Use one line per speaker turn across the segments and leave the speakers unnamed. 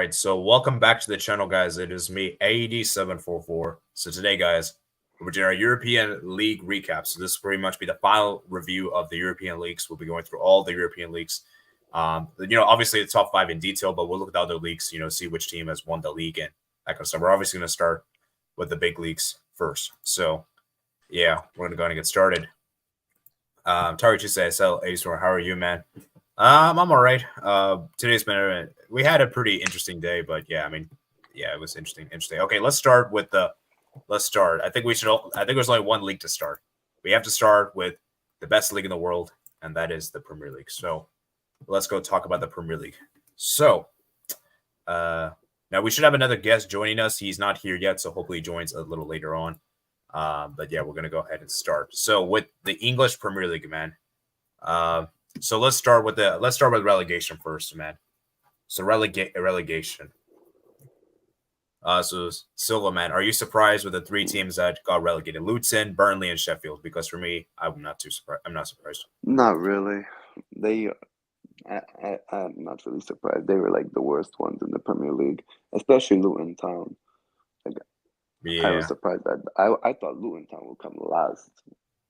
right, so welcome back to the channel, guys. It is me, AED744. So today, guys, we're doing our European League recap. So this will pretty much be the final review of the European leagues. We'll be going through all the European leagues. Obviously the top five in detail, but we'll look at the other leagues, see which team has won the league and that kind of stuff. We're obviously going to start with the big leagues first. So, yeah, we're going to go and get started. Tari Tuesday, SL, A-Store, how are you, man? I'm all right. Today's been we had a pretty interesting day, but yeah, it was interesting. Okay, let's start. I think there's only one league to start. We have to start with the best league in the world, and that is the Premier League. So let's go talk about the Premier League. So now we should have another guest joining us. He's not here yet, so hopefully he joins a little later on. But yeah, we're gonna go ahead and start. So with the English Premier League, man. So let's start with relegation first, man. So relegation. So Silva, man, are you surprised with the three teams that got relegated? Luton, Burnley, and Sheffield? Because for me, I'm not surprised.
Not really. I'm not really surprised. They were like the worst ones in the Premier League, especially Luton Town. I was surprised that I thought Luton Town would come last,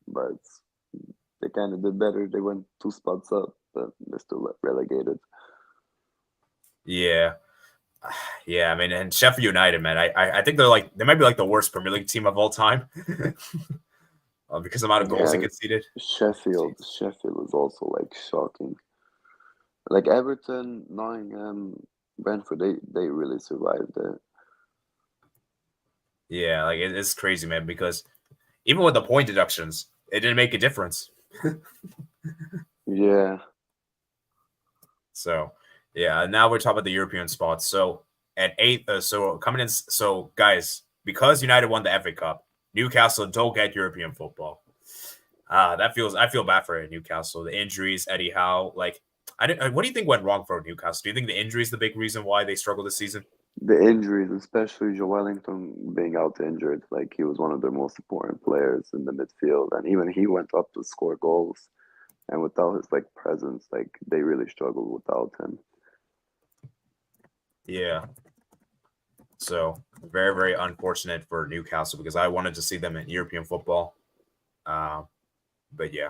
but they kind of did better. They went 2 spots up, but they're still relegated.
Yeah. And Sheffield United, man, I think they might be like the worst Premier League team of all time because of the amount of goals they conceded.
Sheffield is also like shocking. Like Everton, Nottingham, Brentford, they really survived it.
Yeah, like it's crazy, man, because even with the point deductions, it didn't make a difference.
Yeah.
So, yeah, now we're talking about the European spots. So, at 8th, coming in, so guys, because United won the FA Cup, Newcastle don't get European football. I feel bad for Newcastle. The injuries, Eddie Howe, what do you think went wrong for Newcastle? Do you think the injury is the big reason why they struggled this season?
The injuries, especially Joe Wellington being out injured, like he was one of their most important players in the midfield, and even he went up to score goals, and without his presence, they really struggled without him.
Yeah. So very, very unfortunate for Newcastle because I wanted to see them in European football. But yeah.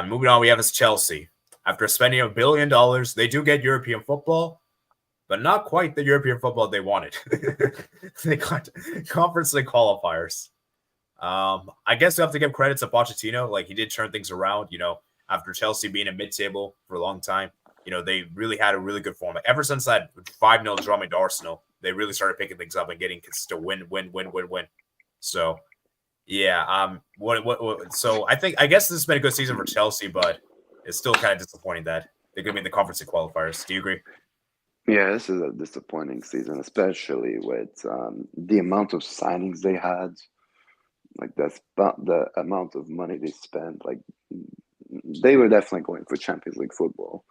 Moving on, we have Chelsea. After spending $1 billion, they do get European football, but not quite the European football they wanted. They got Conference League qualifiers. I guess we have to give credit to Pochettino. He did turn things around, after Chelsea being a mid-table for a long time. They really had a really good form. Ever since that 5-0 draw against Arsenal, they really started picking things up and getting to win. So, yeah. So I guess this has been a good season for Chelsea, but it's still kind of disappointing that they're going to be in the Conference League qualifiers. Do you agree?
Yeah, this is a disappointing season, especially with the amount of signings they had. That's the amount of money they spent. They were definitely going for Champions League football.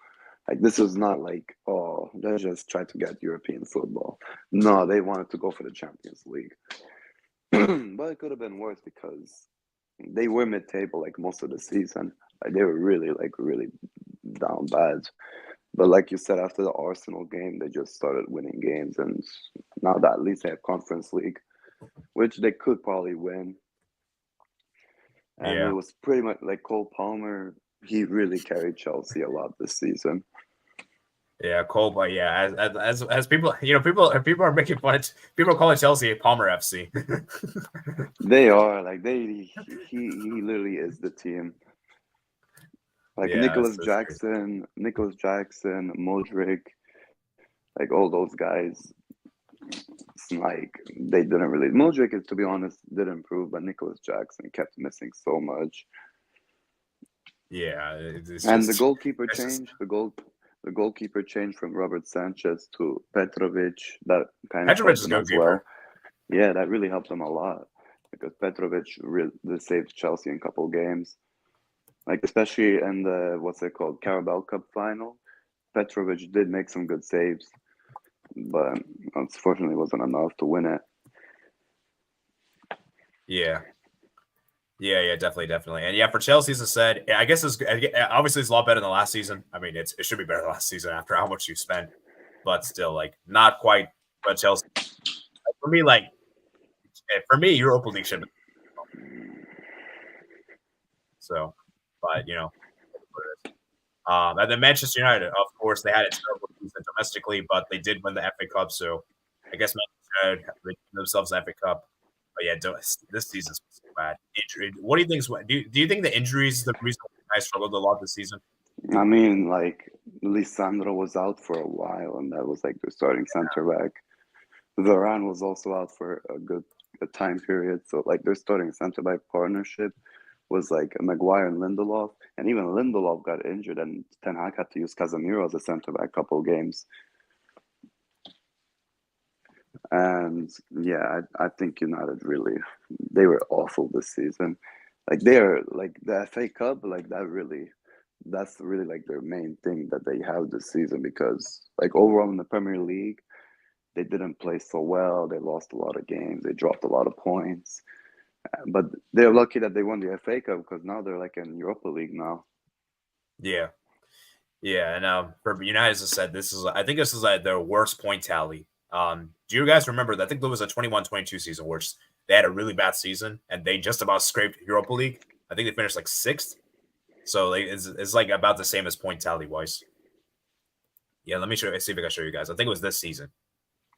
This was not let's just try to get European football. No, they wanted to go for the Champions League. But it could have been worse because they were mid-table most of the season. They were really down bad. But like you said, after the Arsenal game, they just started winning games, and now that at least they have Conference League, which they could probably win. And It was pretty much Cole Palmer. He really carried Chelsea a lot this season.
Yeah, Cole. But yeah, as people, people are making fun. People are calling Chelsea Palmer FC.
They are he literally is the team. Nicholas Jackson, Modric, all those guys. They didn't really. Modric, to be honest, did improve, but Nicholas Jackson kept missing so much.
Yeah,
the goalkeeper changed. The goalkeeper changed from Robert Sanchez to Petrovic. That kind of helped them as well. Yeah, that really helped them a lot because Petrovic really saved Chelsea in a couple games. Especially in the Carabao Cup final, Petrovic did make some good saves, but unfortunately wasn't enough to win it.
Yeah, definitely. And yeah, for Chelsea, as I said, I guess obviously it's a lot better than last season. It should be better than last season after how much you spent. but still, like, not quite. But Chelsea, for me, Europa League should be. So, but and then Manchester United, of course, they had a terrible season domestically, but they did win the FA Cup. So, I guess Manchester United they themselves an FA Cup. But yeah, this season's so bad. Injury. What do you think? Do you think the injuries is the reason why I struggled a lot this season?
I mean, like Lisandro was out for a while, and that was like the starting center back. Varane was also out for a time period. So like their starting center back partnership was like Maguire and Lindelof, and even Lindelof got injured, and Ten Hag had to use Casemiro as a center back a couple of games. And yeah, I think United they were awful this season. Like they're like the FA Cup, like that's really like their main thing that they have this season, because like overall in the Premier League, they didn't play so well. They lost a lot of games. They dropped a lot of points. But they're lucky that they won the FA Cup, because now they're like in Europa League now.
Yeah. Yeah, and for United, as I said, I think this is like their worst point tally. Do you guys remember that? I think there was a 21-22 season where they had a really bad season and they just about scraped Europa League. I think they finished like 6th. So like it's like about the same as point tally wise. Yeah, let me see if I can show you guys. I think it was this season.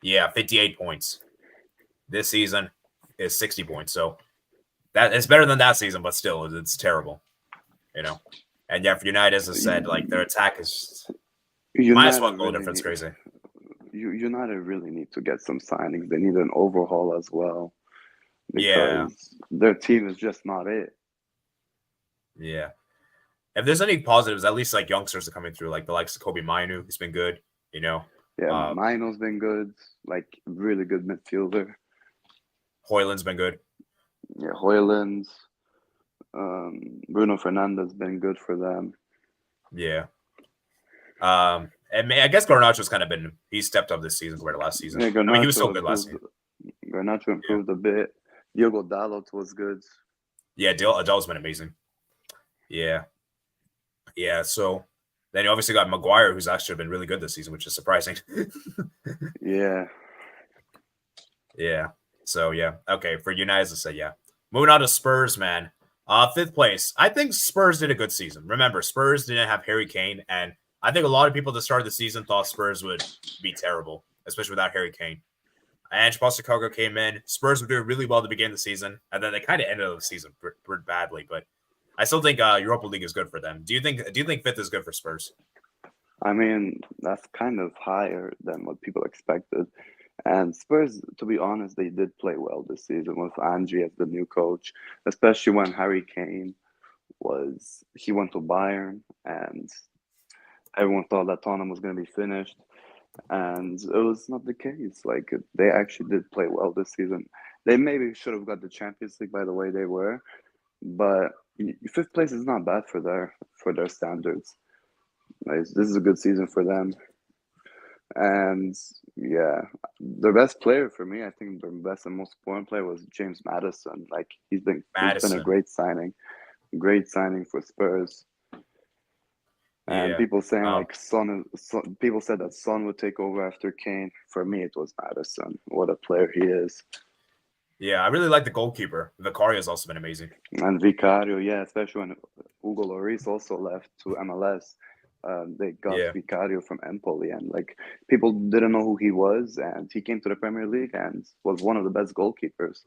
Yeah, 58 points. This season is 60 points. So that it's better than that season, but still it's terrible. And yeah, for United, as I said, like their attack is minus 1 goal difference, crazy.
United really need to get some signings. They need an overhaul as well, because their team is just not it.
Yeah. If there's any positives, at least like youngsters are coming through, like the likes of Kobe Mainu, he's been good.
Yeah, Mainu's been good, like really good midfielder.
Højlund's been good.
Yeah, Højlund's. Bruno Fernandes been good for them.
Yeah. And I guess Garnacho's kind of he stepped up this season compared to last season.
Yeah,
he was so good last season.
Garnacho improved a bit. Diogo Dalot was good.
Yeah, Dalot's been amazing. Yeah. Yeah, so then you obviously got Maguire, who's actually been really good this season, which is surprising.
Yeah.
Yeah. So, yeah. Okay, for United, as I said, yeah. Moving on to Spurs, man. 5th place. I think Spurs did a good season. Remember, Spurs didn't have Harry Kane, and I think a lot of people at the start of the season thought Spurs would be terrible, especially without Harry Kane. Ange Postecoglou came in. Spurs were doing really well at the beginning of the season, and then they kind of ended the season pretty badly. But I still think Europa League is good for them. Do you think 5th is good for Spurs?
I mean, that's kind of higher than what people expected. And Spurs, to be honest, they did play well this season with Ange as the new coach, especially when Harry Kane went to Bayern, and everyone thought that Tottenham was going to be finished. And it was not the case. Like, they actually did play well this season. They maybe should have got the Champions League by the way they were, but 5th place is not bad for their standards. Like, this is a good season for them. And yeah, their best player for me, I think their best and most important player was James Maddison. Like, he's been a great signing for Spurs. And people saying like people said that Son would take over after Kane. For me, it was Maddison. What a player he is.
Yeah, I really like the goalkeeper. Vicario has also been amazing.
And Vicario, yeah, especially when Hugo Lloris also left to MLS. They got Vicario from Empoli, and like people didn't know who he was, and he came to the Premier League and was one of the best goalkeepers.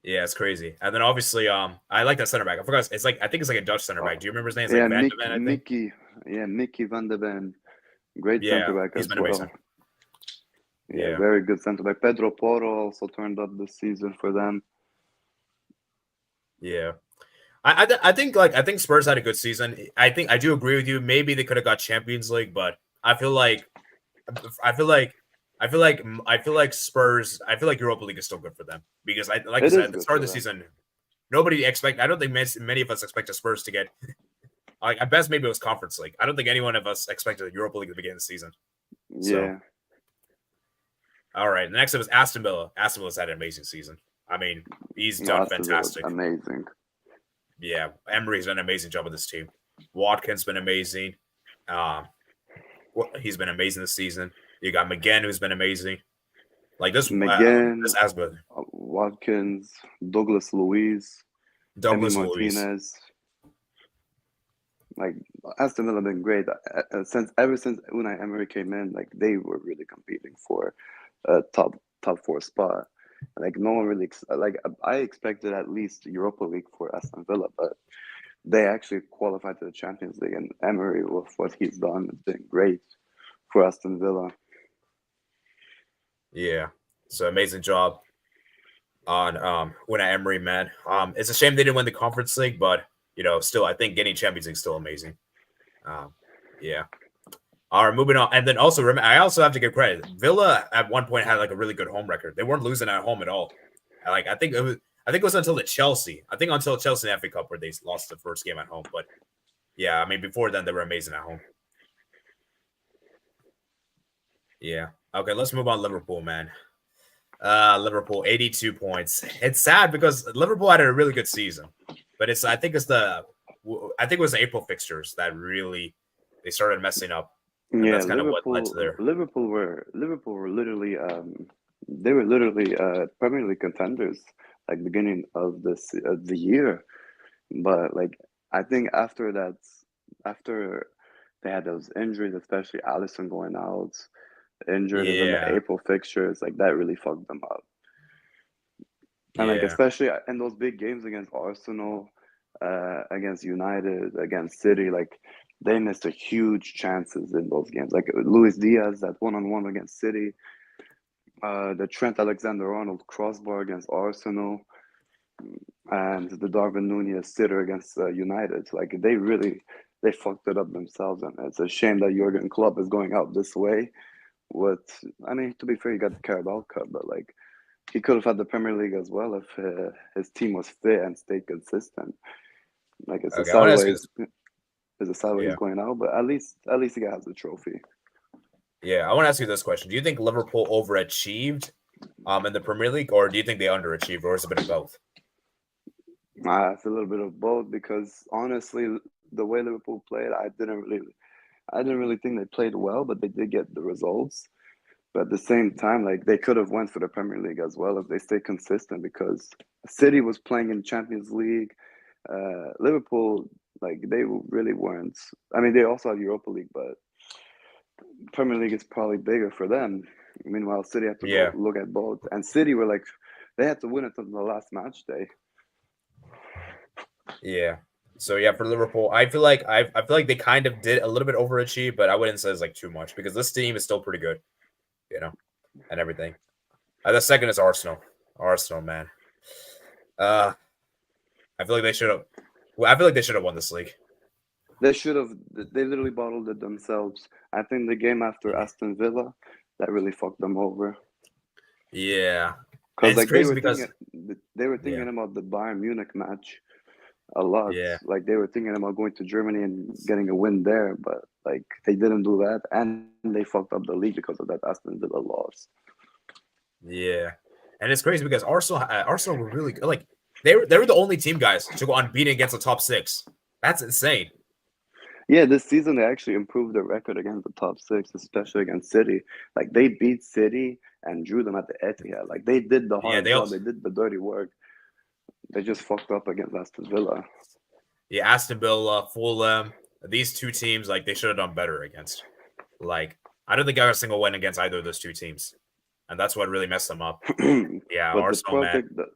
Yeah, it's crazy. And then obviously, I like that center back. I forgot. I think it's like a Dutch center back. Do you remember his name? It's like Van de Ven, I think.
Nicky Van de Ven. Great center back as well. Amazing. Yeah, very good center back. Pedro Porro also turned up this season for them.
Yeah. I think Spurs had a good season. I do agree with you. Maybe they could have got Champions League, but I feel like Spurs. I feel like Europa League is still good for them because at the start of the season, I don't think many of us expected Spurs to get. Like at best, maybe it was Conference League. I don't think anyone of us expected Europa League at the beginning of the season.
Yeah.
All right. Next, it was Aston Villa. Aston Villa's had an amazing season. I mean, he's done fantastic.
Amazing.
Yeah, Emery's done an amazing job with this team. Watkins been amazing. He's been amazing this season. You got McGinn, who's been amazing. Like this
McGinn,
Asbeth,
Watkins, Douglas Luiz, Emi
Douglas Luiz.
Martinez. Like Aston Villa have been great ever since Unai Emery came in. Like they were really competing for a top 4 spot. Like no one really I expected at least Europa League for Aston Villa, but they actually qualified to the Champions League. And Emery, with what he's done, has been great for Aston Villa.
Yeah, so amazing job on Unai Emery, man. It's a shame they didn't win the Conference League, but still, I think getting Champions League is still amazing. Yeah. All right, moving on. And then also, I also have to give credit. Villa at one point had like a really good home record. They weren't losing at home at all. Like I think it was until Chelsea in the FA Cup where they lost the first game at home. But yeah, I mean before then they were amazing at home. Yeah. Okay, let's move on. Liverpool, man. Liverpool 82 points. It's sad because Liverpool had a really good season, but I think it was the April fixtures that really they started messing up. And
yeah,
that's kind
Liverpool,
of what led to their
Liverpool were literally they were literally Premier League contenders like beginning of the year, but like I think after they had those injuries, especially Alisson going out injured, and then the April fixtures, like that really fucked them up. And like especially in those big games against Arsenal, against United, against City, like they missed a huge chances in those games. Like Luis Diaz, that 1-on-1 against City, the Trent Alexander-Arnold crossbar against Arsenal, and the Darwin Núñez sitter against United. Like they fucked it up themselves, and it's a shame that Jurgen Klopp is going out this way. I mean, to be fair, he got the Carabao Cup, but like he could have had the Premier League as well if his team was fit and stayed consistent. Like it's a sideways going out, but at least he has the trophy.
Yeah, I want to ask you this question: do you think Liverpool overachieved in the Premier League, or do you think they underachieved, or is it a bit of both?
It's a little bit of both because honestly, the way Liverpool played, I didn't really think they played well, but they did get the results. But at the same time, like they could have went for the Premier League as well if they stayed consistent because City was playing in Champions League. Liverpool, like they really weren't. I mean, they also have Europa League, but Premier League is probably bigger for them. Meanwhile, City had to go look at both, and City were like they had to win it until the last match day.
Yeah. So yeah, for Liverpool, I feel like they kind of did a little bit overachieve, but I wouldn't say it's like too much because this team is still pretty good, and everything. The second is Arsenal. Arsenal, man. I feel like they should have. Well, I feel like they should have won this league.
They should have. They literally bottled it themselves. I think the game after Aston Villa, that really fucked them over.
Yeah,
because like they were thinking about the Bayern Munich match a lot.
Yeah,
like they were thinking about going to Germany and getting a win there, but like they didn't do that, and they fucked up the league because of that Aston Villa loss.
Yeah, and it's crazy because Arsenal were really good. Like they were the only team, guys, to go unbeaten against the top 6. That's insane.
Yeah, this season they actually improved their record against the top 6, especially against City. Like they beat City and drew them at the Etihad. Like they did the hard job, they did the dirty work. They just fucked up against Aston Villa.
Yeah, Aston Villa, Fulham, these two teams, like they should have done better against. Like I don't think I got a single win against either of those two teams, and that's what really messed them up. Yeah,
but
Arsenal,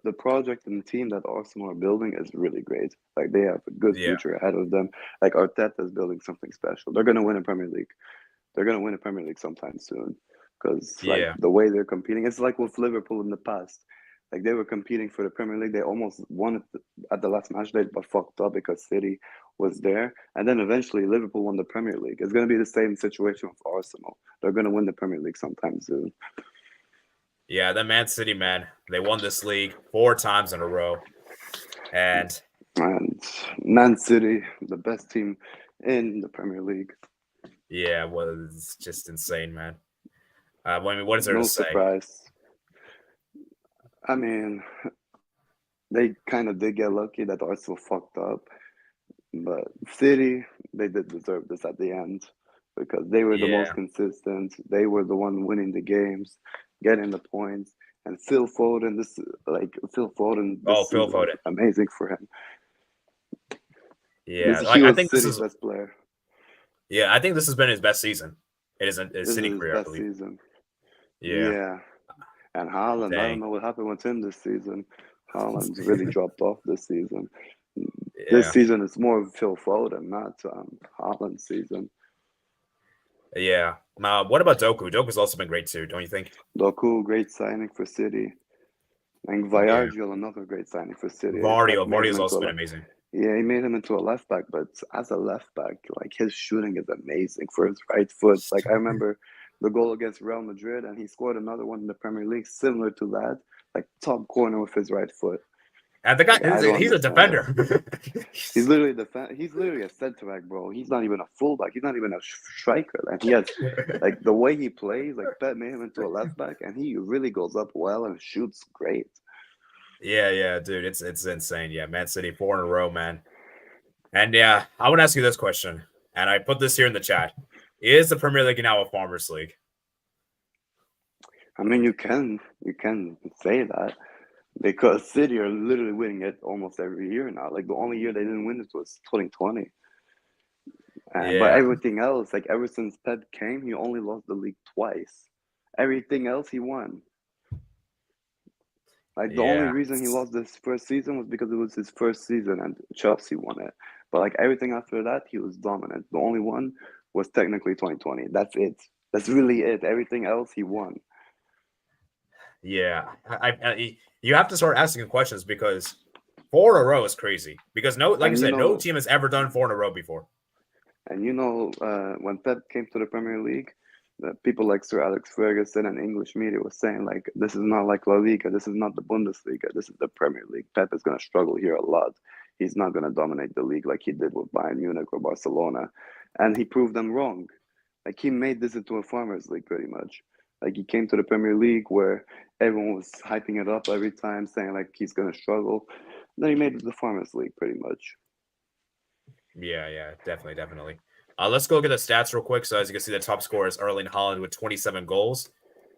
the project and the team that Arsenal are building is really great. Like they have a good future ahead of them. Like Arteta is building something special. They're gonna win a Premier League. They're gonna win a Premier League sometime soon because like the way they're competing, it's like with Liverpool in the past. Like they were competing for the Premier League. They almost won it at the last match day, but fucked up because City was there. And then eventually Liverpool won the Premier League. It's going to be the same situation with Arsenal. They're going to win the Premier League sometime soon.
Yeah, the Man City, man, they won this league 4 times in a row. And
Man City, the best team in the Premier League.
Yeah, well, it's just insane, man. I mean, what is there to say?
No surprise. I mean, they kind of did get lucky that Arsenal fucked up. But City, they did deserve this at the end. because they were the most
Yeah.
consistent. They were the one winning the games, getting the points. And Phil Foden, this
Oh, Phil
season was
Foden.
amazing for him.
Yeah.
He
Like I
was
think this
City's
is.
best player.
Yeah, I think this has been his best season. It is his
This is
City
his
career, I
best
believe.
season.
Yeah.
Yeah. And Haaland, I don't
Dang.
know what happened with him this season. Haaland's really dropped off this season. This
Yeah.
season is more of Phil Foden, not Haaland's season.
Yeah. What about Doku? Doku's also been great too, don't you think?
Doku, great signing for City. And
Yeah.
Vardy, another great signing for City.
Vardy has also been amazing.
Yeah, he made him into a left back, but as a left back, like his shooting is amazing for his right foot. Like I remember the goal against Real Madrid, and he scored another one in the Premier League similar to that, like top corner with his right foot.
And the guy,
Like,
he's a defender.
He's literally a center back, bro. He's not even a fullback. He's not even a striker. Like he has, like the way he plays, like Pep made him into a left back, and he really goes up well and shoots great.
Yeah, dude, it's insane. Yeah, Man City 4 in a row, man. And yeah, I want to ask you this question, and I put this here in the chat: is the Premier League now a farmers' league?
I mean, you can say that because City are literally winning it almost every year now. Like the only year they didn't win it was 2020. But everything else, like ever since Pep came, he only lost the league twice. Everything else he won. Like the only reason he lost this first season was because it was his first season and Chelsea won it. But like everything after that, he was dominant. The only one was technically 2020. That's it. That's really it. Everything else he won.
Yeah, you have to start asking questions because 4 in a row is crazy. Because no team has ever done 4 in a row before.
And when Pep came to the Premier League, the people like Sir Alex Ferguson and English media was saying like, this is not like La Liga, this is not the Bundesliga, this is the Premier League. Pep is going to struggle here a lot. He's not going to dominate the league like he did with Bayern Munich or Barcelona. And he proved them wrong. Like he made this into a farmers league pretty much. Like he came to the Premier League where everyone was hyping it up every time, saying like he's going to struggle. Then he made it the farmers league pretty much.
Yeah, definitely. Let's go look at the stats real quick. So as you can see, the top scorer is Erling Haaland with 27 goals.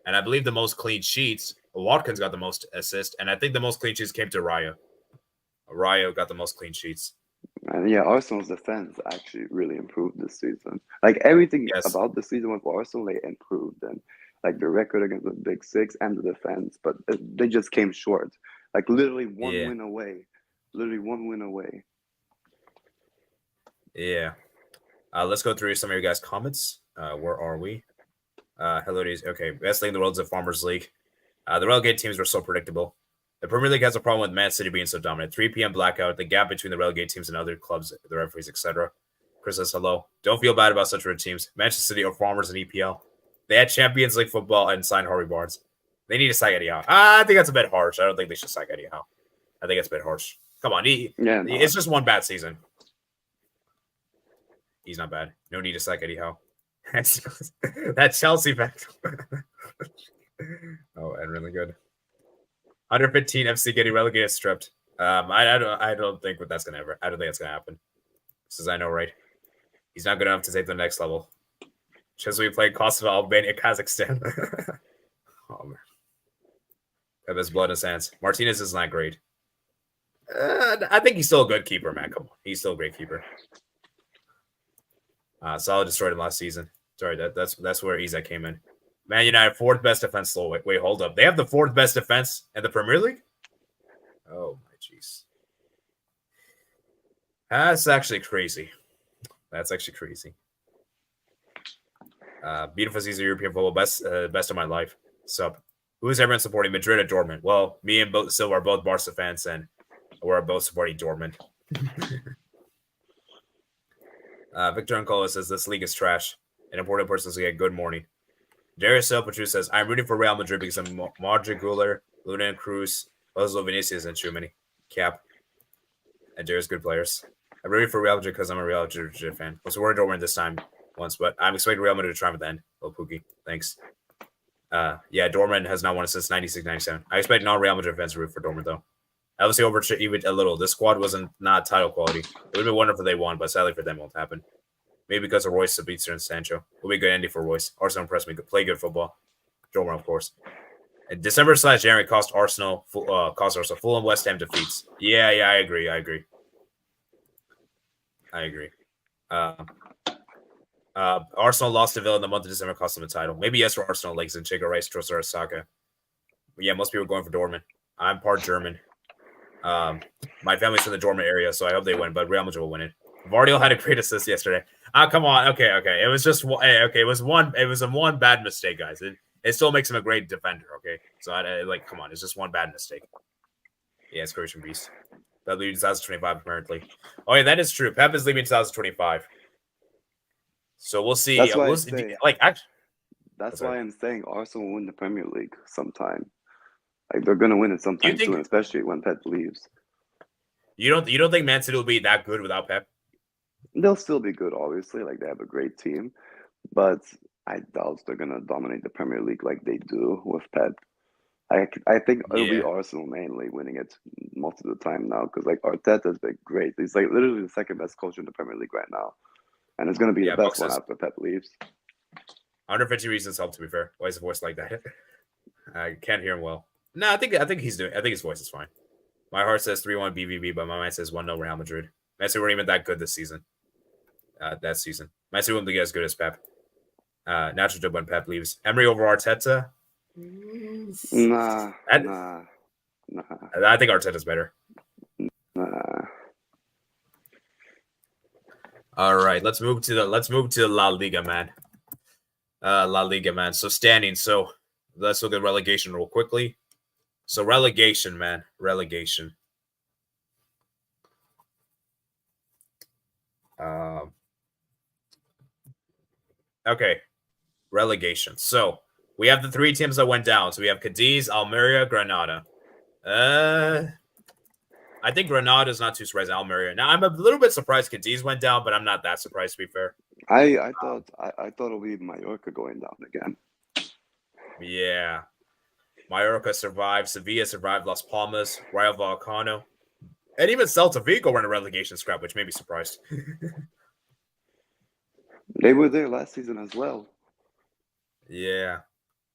And I believe the most clean sheets, Watkins got the most assists. And I think the most clean sheets came to Raya. Raya got the most clean sheets.
And yeah, Arsenal's defense actually really improved this season. Like everything about the season with Arsenal, they improved. And like the record against the Big Six and the defense. But they just came short. Like literally one win away.
Yeah. Let's go through some of your guys' comments. Where are we? Hello, okay. Best league in the world is a farmers' league. The relegate teams were so predictable. The Premier League has a problem with Man City being so dominant. 3 p.m. blackout, the gap between the relegate teams and other clubs, the referees, etc. Chris says, hello. Don't feel bad about such red teams. Manchester City are farmers in EPL. They had Champions League football and signed Harvey Barnes. They need to sack Eddie Howe. I think that's a bit harsh. I don't think they should sack Eddie Howe. I think it's a bit harsh. Come on. It's just one bad season. He's not bad. No need to sack Eddie Howe. That's Chelsea back. Oh, and really good. 115 FC getting relegated stripped. I don't think that's gonna happen. This is I know, right? He's not good enough to take the next level. Just we played Kosovo, Albania, Kazakhstan. Oh man. Have his blood in his hands. Martinez is not great. I think he's still a good keeper, man. Come on. He's still a great keeper. Salah destroyed him last season. Sorry, that's where Isak came in. Man United, 4th best defense. Wait, hold up. They have the 4th best defense in the Premier League? Oh, my jeez. That's actually crazy. Beautiful season of European football. Best of my life. Sup. Who is everyone supporting? Madrid or Dortmund? Well, me and Silva are both Barca fans, and we're both supporting Dortmund. Victor Uncola says this league is trash. An important person to get good morning. Darius Selpatru says I'm rooting for Real Madrid because of Modric, Guller, Luna and Cruz, Ozil, Vinicius, and Tchouameni. Cap. And Darius good players. I'm rooting for Real Madrid because I'm a Real Madrid fan. Was worried Dortmund this time once, but I'm expecting Real Madrid to triumph at the end. Oh, Pookie. Thanks. Yeah, Dortmund has not won it since 96-97. I expect non-Real Madrid fans to root for Dortmund, though. Obviously, overachieved a little. This squad wasn't not title quality. It would have been wonderful if they won, but sadly for them, it won't happen. Maybe because of Royce, Sabitzer, and Sancho. Will be a good ending for Royce. Arsenal impressed me. Play good football. Joel, of course. And December/January cost Arsenal. Fulham, West Ham defeats. Yeah, I agree. Arsenal lost to Villa in the month of December, cost them a title. Maybe yes for Arsenal, like Zinchenko, Rice, Trossard, Saka. But yeah, most people are going for Dortmund. I'm part German. My family's from the Dortmund area, so I hope they win, but Real Madrid will win it. Vardiel had a great assist yesterday. Come on. Okay. It was just okay. It was one bad mistake, guys. It still makes him a great defender. Okay, so come on. It's just one bad mistake. Yeah, it's Croatian beast. That leaves 2025 apparently. Oh yeah, that is true. Pep is leaving 2025. So we'll see.
That's why
we'll see. That's
why I'm saying Arsenal will win the Premier League sometime. Like they're gonna win it sometime soon, especially when Pep leaves.
You don't think Man City will be that good without Pep?
They'll still be good, obviously. Like they have a great team, but I doubt they're gonna dominate the Premier League like they do with Pep. I think it'll be Arsenal mainly winning it most of the time now because like Arteta's been great. He's like literally the second best coach in the Premier League right now, and it's gonna be the best one after Pep leaves.
150 reasons help. To be fair, why is the voice like that? I can't hear him well. No, I think he's doing. I think his voice is fine. My heart says 3-1 BVB, but my mind says 1-0 Real Madrid. Man City weren't even that good this season. Man City won't be as good as Pep. Natural job when Pep leaves. Emery over Arteta.
Nah.
I think Arteta's better.
Nah.
All right, let's move to La Liga, man. La Liga, man. So standing. So let's look at relegation real quickly. So relegation, man. Relegation. Okay. Relegation. So we have the three teams that went down. So we have Cadiz, Almeria, Granada. I think Granada is not too surprised. Almeria. Now I'm a little bit surprised Cadiz went down, but I'm not that surprised to be fair.
I thought it'll be Mallorca going down again.
Yeah. Mallorca survived. Sevilla survived. Las Palmas, Rayo Vallecano, and even Celta Vigo were in a relegation scrap, which made me surprised.
They were there last season as well.
Yeah.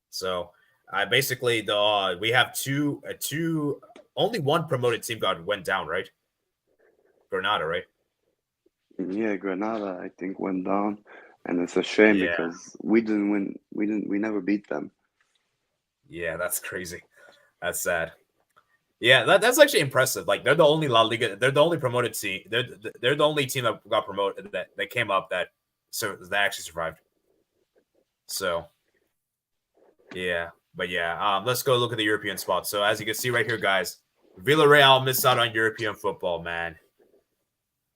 So I basically we have two only one promoted team went down, right? Granada, right?
Yeah, Granada I think went down, and it's a shame because we didn't win. We never beat them.
Yeah, that's crazy. That's sad. Yeah, that's actually impressive. Like they're the only La Liga. They're the only promoted team. They're the only team that got promoted that came up that actually survived. So, yeah. But yeah, let's go look at the European spots. So as you can see right here, guys, Villarreal missed out on European football, man.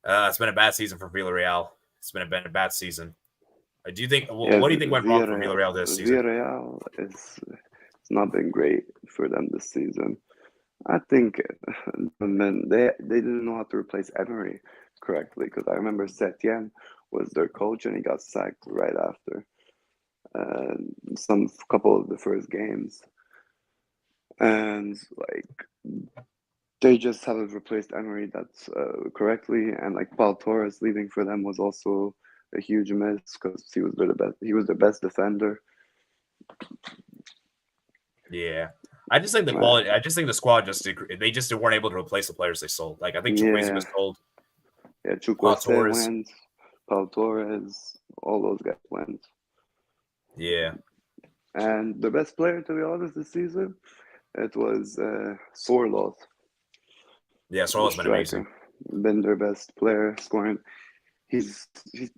It's been a bad season for Villarreal. It's been a bad season. Do you think? What do you think went wrong for Villarreal this season?
Villarreal it's not been great for them this season. I think they didn't know how to replace Emery correctly because I remember Setien was their coach and he got sacked right after some couple of the first games, and like they just haven't replaced Emery that's correctly, and like Paul Torres leaving for them was also a huge miss because he was their best defender.
Yeah. I just think the quality. I just think the squad they just weren't able to replace the players they sold. Like I think Chukwueze was sold.
Yeah, Chukwueze went. Paul Torres, all those guys went.
Yeah.
And the best player, to be honest, this season, it was Sorloth.
Yeah, Sorloth's been amazing.
Been their best player, scoring. He's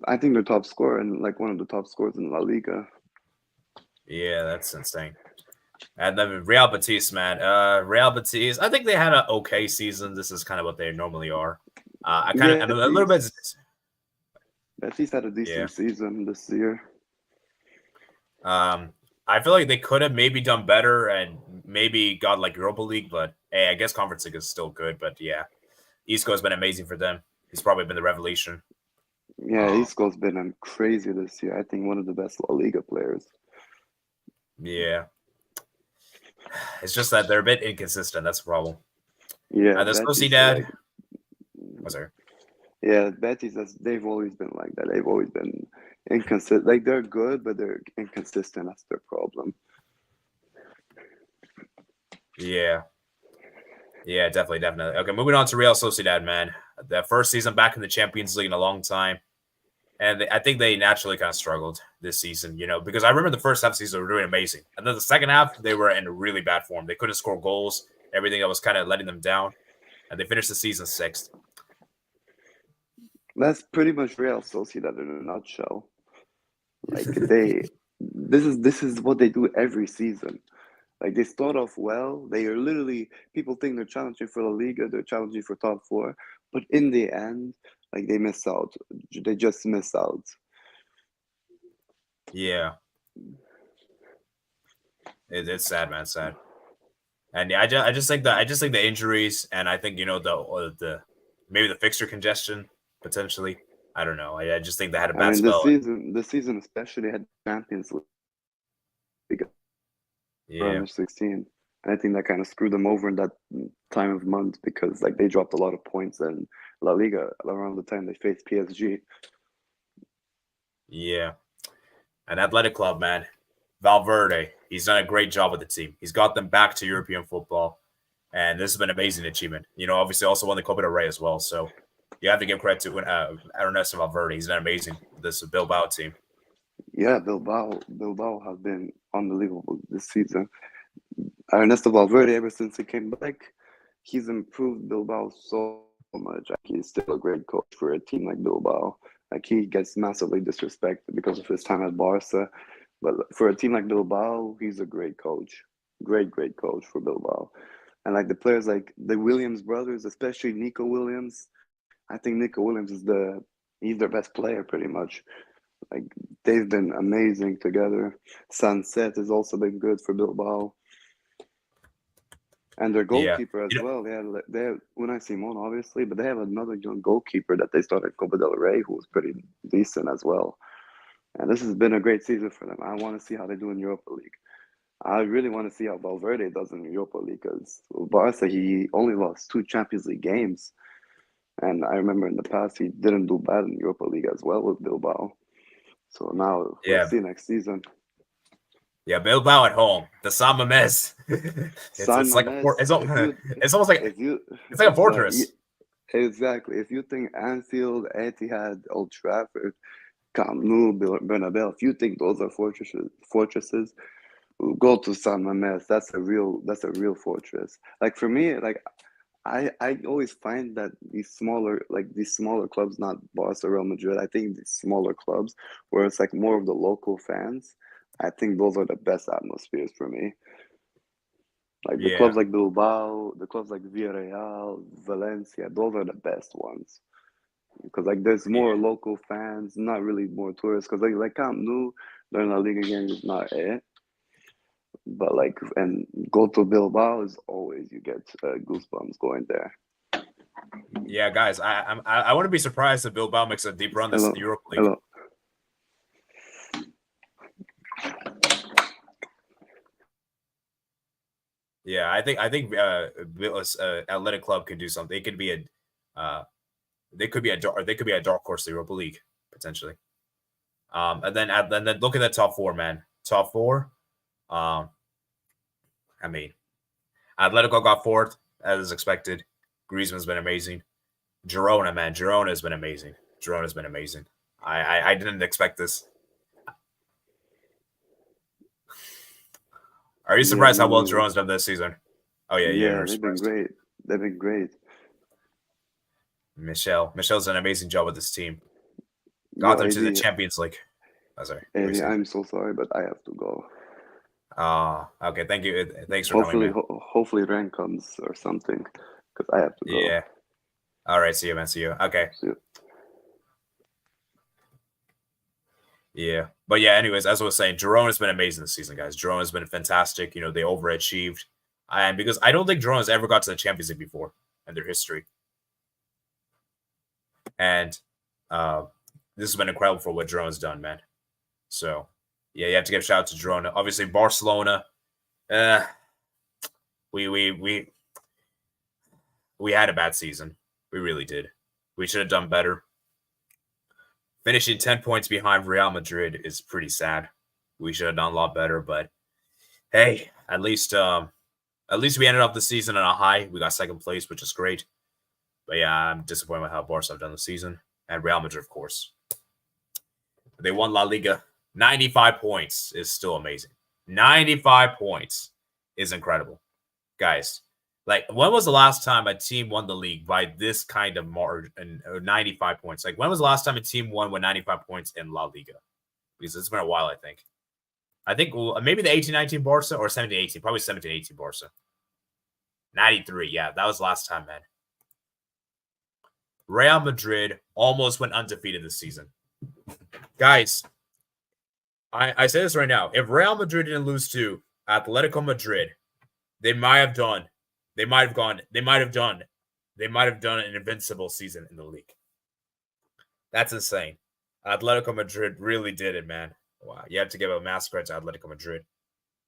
I think the top scorer and like one of the top scorers in La Liga.
Yeah, that's insane. And then Real Betis, man. Real Betis, I think they had an okay season. This is kind of what they normally are. I'm a little bit.
Betis had a decent season this year.
I feel like they could have maybe done better and maybe got like Europa League, but hey, I guess Conference League is still good. But yeah, Isco has been amazing for them. He's probably been the revelation.
Yeah, Isco's been crazy this year. I think one of the best La Liga players.
Yeah. It's just that they're a bit inconsistent. That's the problem.
Yeah.
The Sociedad. Sorry.
Yeah, Betis, they've always been like that. They've always been inconsistent. Like they're good, but they're inconsistent. That's their problem.
Yeah. Yeah, definitely. Okay, moving on to Real Sociedad, man. The first season back in the Champions League in a long time. And I think they naturally kind of struggled this season, because I remember the first half of the season they were doing amazing. And then the second half, they were in really bad form. They couldn't score goals. Everything that was kind of letting them down. And they finished the season 6th.
That's pretty much Real Sociedad in a nutshell. Like this is what they do every season. Like they start off well. They are literally, people think they're challenging for the Liga, they're challenging for top 4, but in the end, like they miss out. They just miss out.
Yeah, it's sad, man. Sad. And yeah, I just think the injuries, and I think the maybe the fixture congestion potentially. I don't know. I just think they had a bad spell.
This season especially had Champions League.
Yeah.
16. And I think that kind of screwed them over in that time of month because like they dropped a lot of points in La Liga around the time they faced PSG.
Yeah. An athletic club, man. Valverde, he's done a great job with the team. He's got them back to European football. And this has been an amazing achievement. Obviously also won the Copa del Rey as well. So you have to give credit to Ernesto Valverde. He's done amazing with this Bilbao team.
Yeah, Bilbao has been unbelievable this season. Ernesto Valverde, ever since he came back, he's improved Bilbao so much. Like, he's still a great coach for a team like Bilbao. Like he gets massively disrespected because of his time at Barca. But for a team like Bilbao, he's a great coach. Great coach for Bilbao. And like the players like the Williams brothers, especially Nico Williams, I think Nico Williams he's their best player pretty much. Like they've been amazing together. Sunset has also been good for Bilbao. And their goalkeeper as well. They have Unai Simon, obviously, but they have another young goalkeeper that they started Copa del Rey, who was pretty decent as well. And this has been a great season for them. I want to see how they do in Europa League. I really want to see how Valverde does in Europa League because Barca, he only lost 2 Champions League games. And I remember in the past, he didn't do bad in Europa League as well with Bilbao. So now, let's see next season.
Yeah, Bilbao at home. The San Mamés. It's like it's almost like it's like a fortress.
Exactly. If you think Anfield, Etihad, Old Trafford, Camp Nou, Bernabeu, if you think those are fortresses, go to San Mamés. That's a real fortress. Like for me, like I always find that these smaller clubs, not Barca, Real Madrid, I think these smaller clubs where it's like more of the local fans, I think those are the best atmospheres for me. Like the clubs like Bilbao, the clubs like Villarreal, Valencia, those are the best ones. Because like there's more local fans, not really more tourists. Because like Camp Nou during the Liga game is not it. But like, and go to Bilbao is always, you get goosebumps going there.
Yeah, guys, I wouldn't be surprised if Bilbao makes a deep run this Europa League.
Hello.
Yeah, I think Athletic Club could do something. They could be a dark horse to Europa League potentially. And then look at the top 4, man. Top 4. I mean, Atletico got 4th as expected. Griezmann's been amazing. Girona, man, Girona's been amazing. I didn't expect this. Are you surprised how well Girona's done this season? Oh yeah.
They've been great.
Michel's done an amazing job with this team. Got them to the Champions League. Oh, sorry.
Eddie, I'm so sorry, but I have to go.
Okay. Thank you. Thanks for coming, man.
Hopefully Ren comes or something, because I have to go.
Yeah. All right. See you, man. See you. Okay.
See you.
Yeah. But yeah, anyways, as I was saying, Girona's been amazing this season, guys. Girona's been fantastic. They overachieved. And because I don't think Girona's ever got to the Champions League before in their history. And this has been incredible for what Girona's done, man. So, yeah, you have to give a shout out to Girona. Obviously, Barcelona, we had a bad season. We really did. We should have done better. Finishing 10 points behind Real Madrid is pretty sad. We should have done a lot better, but hey, at least we ended up the season on a high. We got second place, which is great. But yeah, I'm disappointed with how Barca have done the season. And Real Madrid, of course. They won La Liga. 95 points is still amazing. 95 points is incredible. Guys, like, when was the last time a team won the league by this kind of margin, 95 points? Like, when was the last time a team won with 95 points in La Liga? Because it's been a while, I think. I think maybe the 18-19 Barca or 17-18. Probably 17-18 Barca. 93, yeah, that was last time, man. Real Madrid almost went undefeated this season. Guys, I say this right now. If Real Madrid didn't lose to Atletico Madrid, they might have done an invincible season in the league. That's insane. Atletico Madrid really did it, man. Wow, you have to give a mass credit to Atletico Madrid,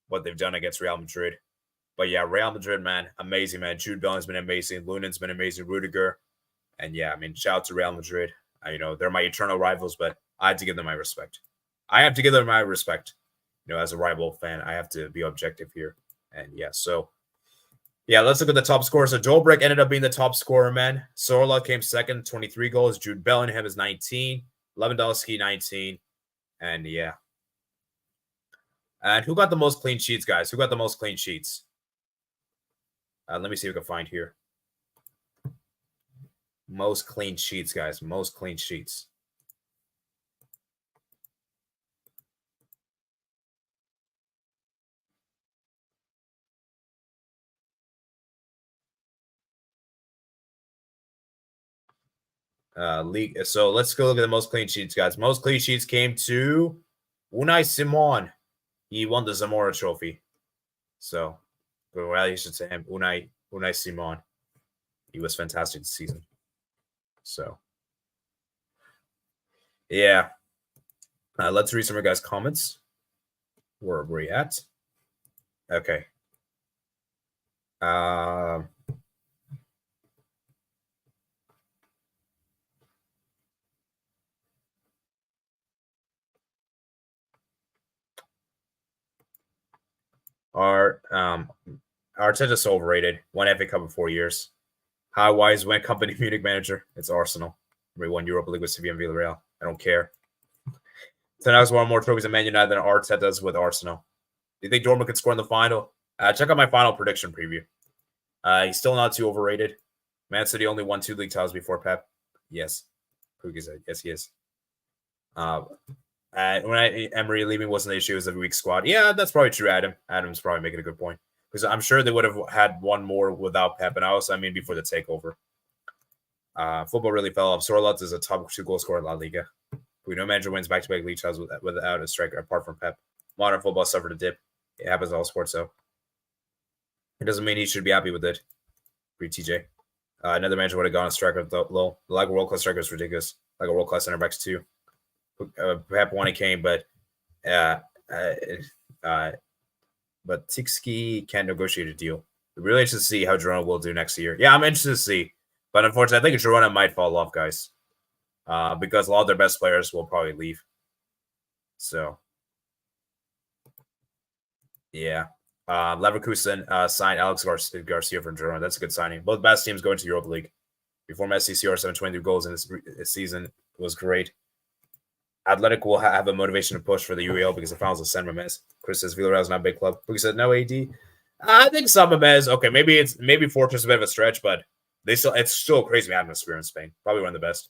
what they've done against Real Madrid. But yeah, Real Madrid, man, amazing, man. Jude Bellingham's been amazing. Lunen's been amazing. Rudiger. And yeah, I mean, shout out to Real Madrid. They're my eternal rivals, but I have to give them my respect. As a rival fan, I have to be objective here. And yeah, so yeah, let's look at the top scorers. So Dolberg ended up being the top scorer, man. Sorla came second, 23 goals. Jude Bellingham is 19. Lewandowski, 19. And yeah. And who got the most clean sheets, guys? Who got the most clean sheets? Let me see if we can find here. Most clean sheets, guys. Most clean sheets. League. So let's go look at the most clean sheets, guys. Most clean sheets came to Unai Simon. He won the Zamora Trophy. So, congratulations to him, Unai Simon. He was fantastic this season. So, yeah. Let's read some of your guys' comments. Where are we at? Okay. Arteta's so overrated. Won FA Cup in 4 years. How wise went company Munich manager? It's Arsenal. We won Europa League with Sevilla and Villarreal. I don't care. Ten Hag's won more trophies in Man United than Arteta's with Arsenal. Do you think Dortmund could score in the final? Check out my final prediction preview. He's still not too overrated. Man City only won 2 league titles before Pep. Yes. Yes, he is. When Emery leaving wasn't the issue, it was a weak squad. Yeah, that's probably true, Adam. Adam's probably making a good point. Because I'm sure they would have had one more without Pep. And before the takeover. Football really fell off. Sorloth is a top 2 goal scorer in La Liga. We know manager wins back-to-back league titles without a striker apart from Pep. Modern football suffered a dip. It happens in all sports, though. It doesn't mean he should be happy with it. Free TJ. Another manager would have gone a striker low. Like a world-class striker is ridiculous. Like a world-class center backs, too. Pep when he came, but Tixki can't negotiate a deal. We're really interested to see how Girona will do next year. Yeah, I'm interested to see. But unfortunately, I think Girona might fall off, guys. Because a lot of their best players will probably leave. So, yeah. Leverkusen signed Alex Garcia from Girona. That's a good signing. Both best teams going to Europa League. Before Messi, CR7 23 goals in this season was great. Athletic will have a motivation to push for the UEL because the finals of San Mamés. Chris says Villarreal is not a big club. Who said no AD? I think San Mamés. Okay, maybe Fortress is a bit of a stretch, but it's still a crazy atmosphere in Spain. Probably one of the best.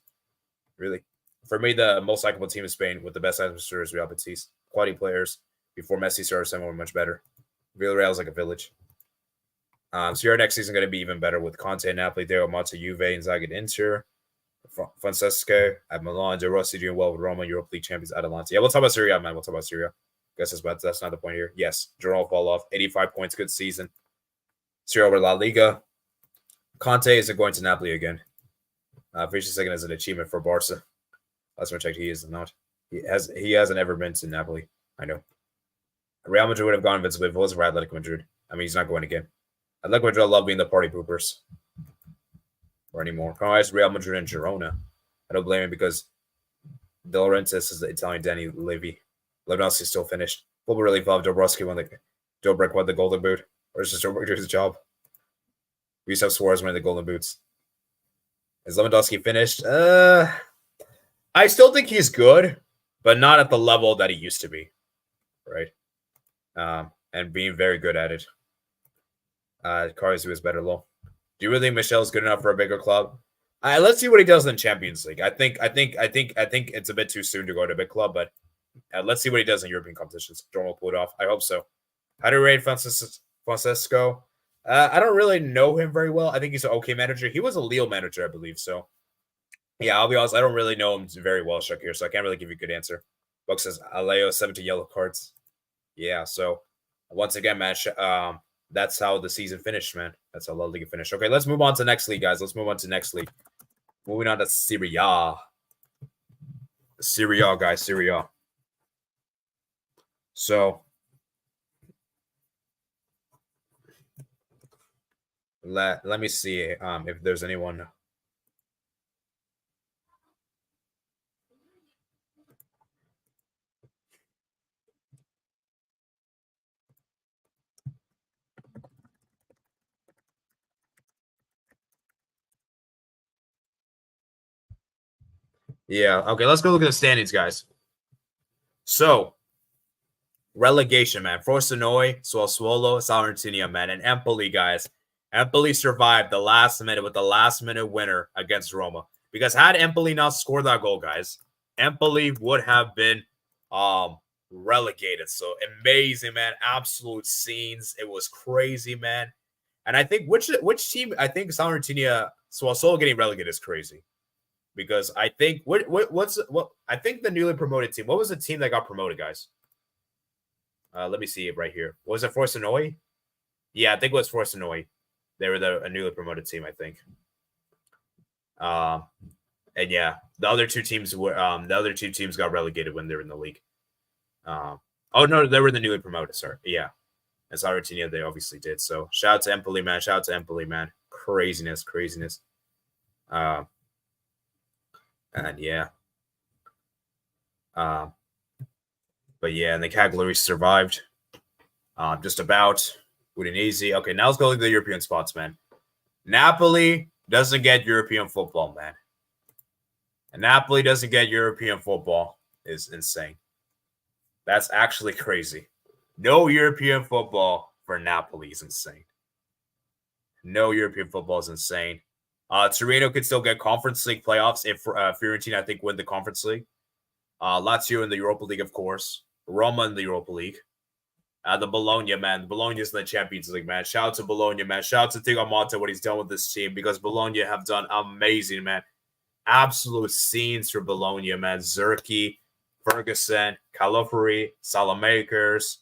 Really, for me, the most likable team in Spain with the best atmosphere is Real Betis. Quality players. Before Messi, CR7 were much better. Villarreal is like a village. So your next season going to be even better with Conte, Napoli, Deo Monte, Juve, Inzaghi, and Inter. Francesco at Milan, De Rossi doing well with Roma, Europa League champions, Atalanta. Yeah, we'll talk about Serie A, man. We'll talk about Serie A. Guess that's not the point here. Yes, Girona fall off. 85 points, good season. Serie A over La Liga. Conte isn't going to Napoli again. Finishing second is an achievement for Barca. Last time I checked, he is not. He hasn't ever been to Napoli. I know. Real Madrid would have gone invincible if it wasn't for Atletico Madrid. I mean, he's not going again. Atletico Madrid love being the party poopers. or anymore. Otherwise, Real Madrid and Girona. I don't blame him because De Laurentiis is the Italian Danny Levy. Lewandowski still finished. Football really thought Dobrovsky won the Golden Boot, or is just Dobrik do his job? We used to have Suarez winning the Golden Boots. Is Lewandowski finished? I still think he's good, but not at the level that he used to be, right? And being very good at it. Carlos is better, low. Do you really think Michel's good enough for a bigger club? Let's see what he does in Champions League. I think it's a bit too soon to go to a big club, but let's see what he does in European competitions. Jordan will pull it off. I hope so. How do you rate Francesco? I don't really know him very well. I think he's an okay manager. He was a Lille manager, I believe. So, yeah, I'll be honest. I don't really know him very well, Shakir, so I can't really give you a good answer. Buck says, Aleo, 17 yellow cards. Yeah, so once again, man, that's how the season finished, man. That's how La Liga finished. Okay, let's move on to next league, guys. Let's move on to next league. Moving on to Serie A. Serie A, guys. Serie A. So, let me see if there's anyone. Yeah, okay, let's go look at the standings, guys. So, relegation, man. Frosinone, Sassuolo, Salernitana, man, and Empoli, guys. Empoli survived the last minute with the last-minute winner against Roma. Because had Empoli not scored that goal, guys, Empoli would have been relegated. So, amazing, man. Absolute scenes. It was crazy, man. And I think which team, I think Salernitana, Sassuolo getting relegated is crazy. Because I think I think the newly promoted team. What was the team that got promoted, guys? Let me see it right here. Was it Frosinone? Yeah, I think it was Frosinone. They were a newly promoted team, I think. And yeah, the other two teams got relegated when they were in the league. Oh no, they were the newly promoted. Sorry, yeah. And Salernitana, they obviously did. So shout out to Empoli, man. Shout out to Empoli, man. Craziness. And yeah. But yeah, and the Cagliari survived. Just about. Udinese. Okay, now let's go look at the European spots, man. Napoli doesn't get European football, man. And Napoli doesn't get European football is insane. That's actually crazy. No European football for Napoli is insane. No European football is insane. Torino could still get Conference League playoffs if Fiorentina, I think, win the Conference League. Lazio in the Europa League, of course. Roma in the Europa League. The Bologna, man. Bologna's in the Champions League, man. Shout out to Bologna, man. Shout out to Thiago Motta, what he's done with this team, because Bologna have done amazing, man. Absolute scenes for Bologna, man. Zerki, Ferguson, Calafori, Salamakers.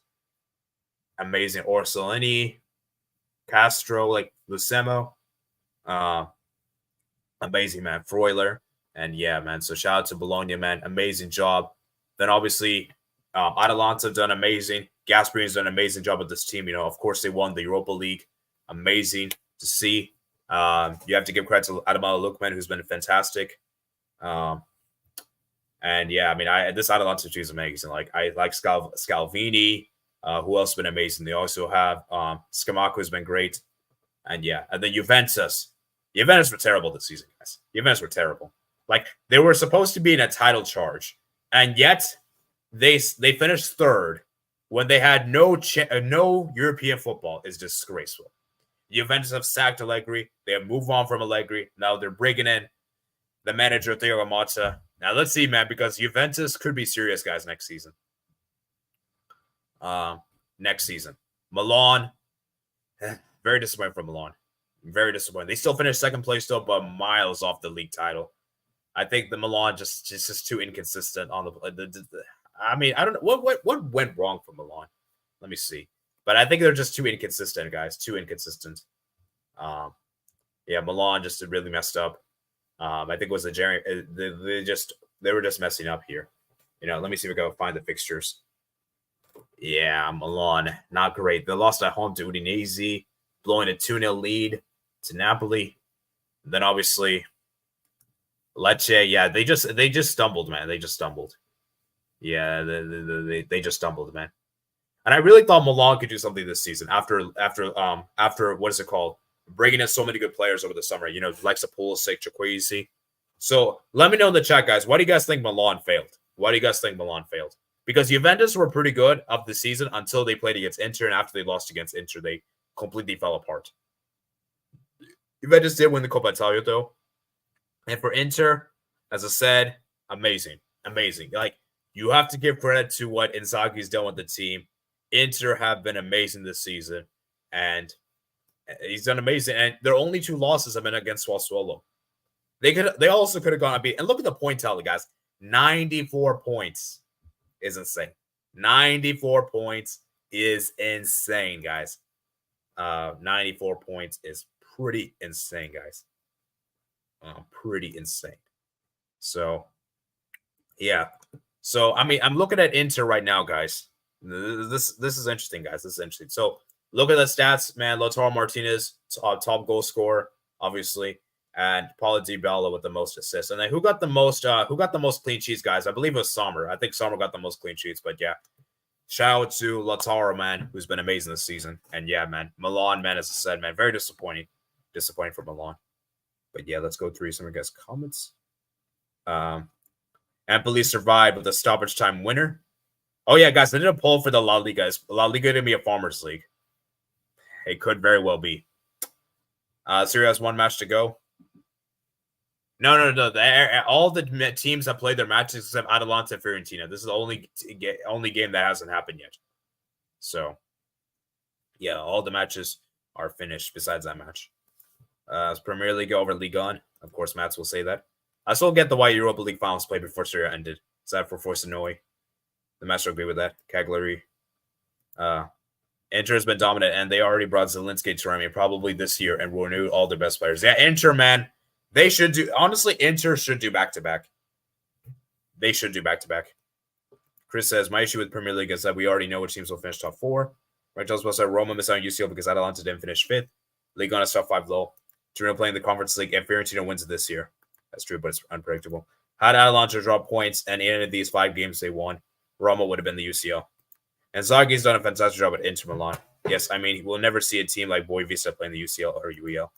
Amazing. Orsolini, Castro, like Lucemo. Amazing, man. Freuler. And yeah, man. So shout out to Bologna, man. Amazing job. Then obviously, Atalanta have done amazing. Gasperini's done an amazing job with this team. You know, of course, they won the Europa League. Amazing to see. You have to give credit to Adamala Lukman, who's been fantastic. And yeah, I mean, this Atalanta team is amazing. Like, I like Scalvini. Who else has been amazing? They also have Scamacca, who's been great. And yeah, and then Juventus. Juventus were terrible this season, guys. Juventus were terrible. Like, they were supposed to be in a title charge, and yet they finished third when they had no European football. Is disgraceful. Juventus have sacked Allegri. They have moved on from Allegri. Now they're bringing in the manager, Thiago Motta. Now let's see, man, because Juventus could be serious, guys, next season. Milan, very disappointing for Milan. Very disappointing. They still finished second place, though, but miles off the league title. I think the Milan just too inconsistent on the I mean, I don't know what went wrong for Milan. Let me see. But I think they're just too inconsistent, guys. Too inconsistent. Yeah, Milan just really messed up. I think it was the Jerry. They were just messing up here. You know, let me see if we can find the fixtures. Yeah, Milan, not great. They lost at home to Udinese, blowing a 2-0 lead to Napoli. Then obviously Lecce, yeah, they just stumbled, man. They just stumbled. Yeah, they just stumbled, man. And I really thought Milan could do something this season after what is it called? Bringing in so many good players over the summer, you know, like Pulisic, Chukwueze. So let me know in the chat, guys. Why do you guys think Milan failed? Why do you guys think Milan failed? Because Juventus were pretty good of the season until they played against Inter, and after they lost against Inter, they completely fell apart. Juventus did win the Coppa Italia, though. And for Inter, as I said, amazing. Like, you have to give credit to what Inzaghi's done with the team. Inter have been amazing this season, and he's done amazing. And their only 2 losses have been against Sassuolo. They also could have gone and beat. And look at the point tally, guys. 94 points is insane. 94 points is insane, guys. 94 points is pretty insane, guys. Pretty insane. So, yeah. So, I mean, I'm looking at Inter right now, guys. This is interesting, guys. This is interesting. So, look at the stats, man. Lautaro Martinez, top goal scorer, obviously, and Paulo Dybala with the most assists. And then who got the most clean sheets, guys? I believe it was Sommer. I think Sommer got the most clean sheets, but yeah. Shout out to Lautaro, man, who's been amazing this season. And yeah, man, Milan, man, as I said, man, very disappointing. Disappointing for Milan. But yeah, let's go through some of you guys' comments. Empoli survived with a stoppage time winner. Oh yeah, guys, I did a poll for the La Liga. Is La Liga to be a farmers league? It could very well be. Serie A has 1 match to go. No. All the teams have played their matches except Atalanta and Fiorentina. This is the only game that hasn't happened yet. So, yeah, all the matches are finished besides that match. Premier League over Ligue 1. Of course, Mats will say that. I still get the why Europa League finals played before Serie A ended. Sad for Forsanoi. The master agree with that. Cagliari. Inter has been dominant, and they already brought Zelinski to Remy probably this year and renewed all their best players. Yeah, Inter, man. They should do, honestly, Inter should do back-to-back. They should do back-to-back. Chris says, my issue with Premier League is that we already know which teams will finish top 4. Right, tells us that Roma missed out on UCL because Atalanta didn't finish 5th. Ligue 1 is top 5 low. Torino playing the Conference League, and Fiorentina wins it this year. That's true, but it's unpredictable. Had Atalanta drop points, and in any of these 5 games they won, Roma would have been the UCL. And Zaghi's done a fantastic job at Inter Milan. Yes, I mean, we'll never see a team like Boavista playing the UCL or UEL.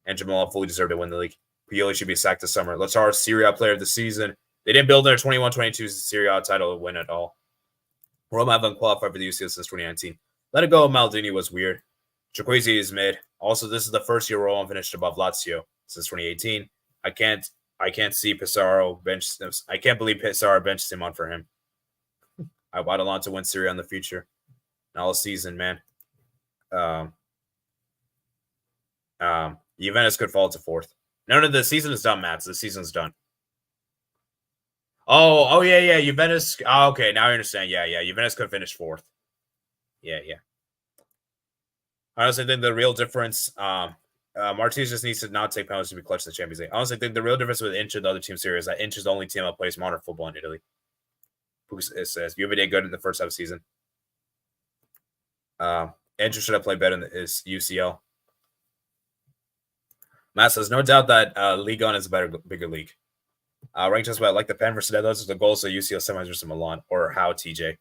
Inter Milan fully deserved to win the league. Pioli should be sacked this summer. Lautaro, Serie A player of the season. They didn't build their 21-22 Serie A title to win at all. Roma haven't qualified for the UCL since 2019. Let it go, Maldini was weird. Chukwueze is mid. Also, this is the first year Roma finished above Lazio since 2018. I can't see Pizarro bench. I can't believe Pizarro benched him on for him. I want Atalanta to win Serie A in the future. And all season, man. Juventus could fall to 4th. No, the season is done, Mats. The season's done. Oh, yeah. Juventus. Oh, okay, now I understand. Yeah. Juventus could finish 4th. Yeah. I honestly think the real difference, Martinez just needs to not take penalties to be clutch in the Champions League. I honestly think the real difference with Inter, the other team series, is that Inter's the only team that plays modern football in Italy. It says Juve did good in the first half of the season. Inter should have played better in his UCL. Matt says, no doubt that Ligue 1 is a bigger league. Ranked just about like the pen versus those are the goals of UCL semis versus Milan, or how TJ.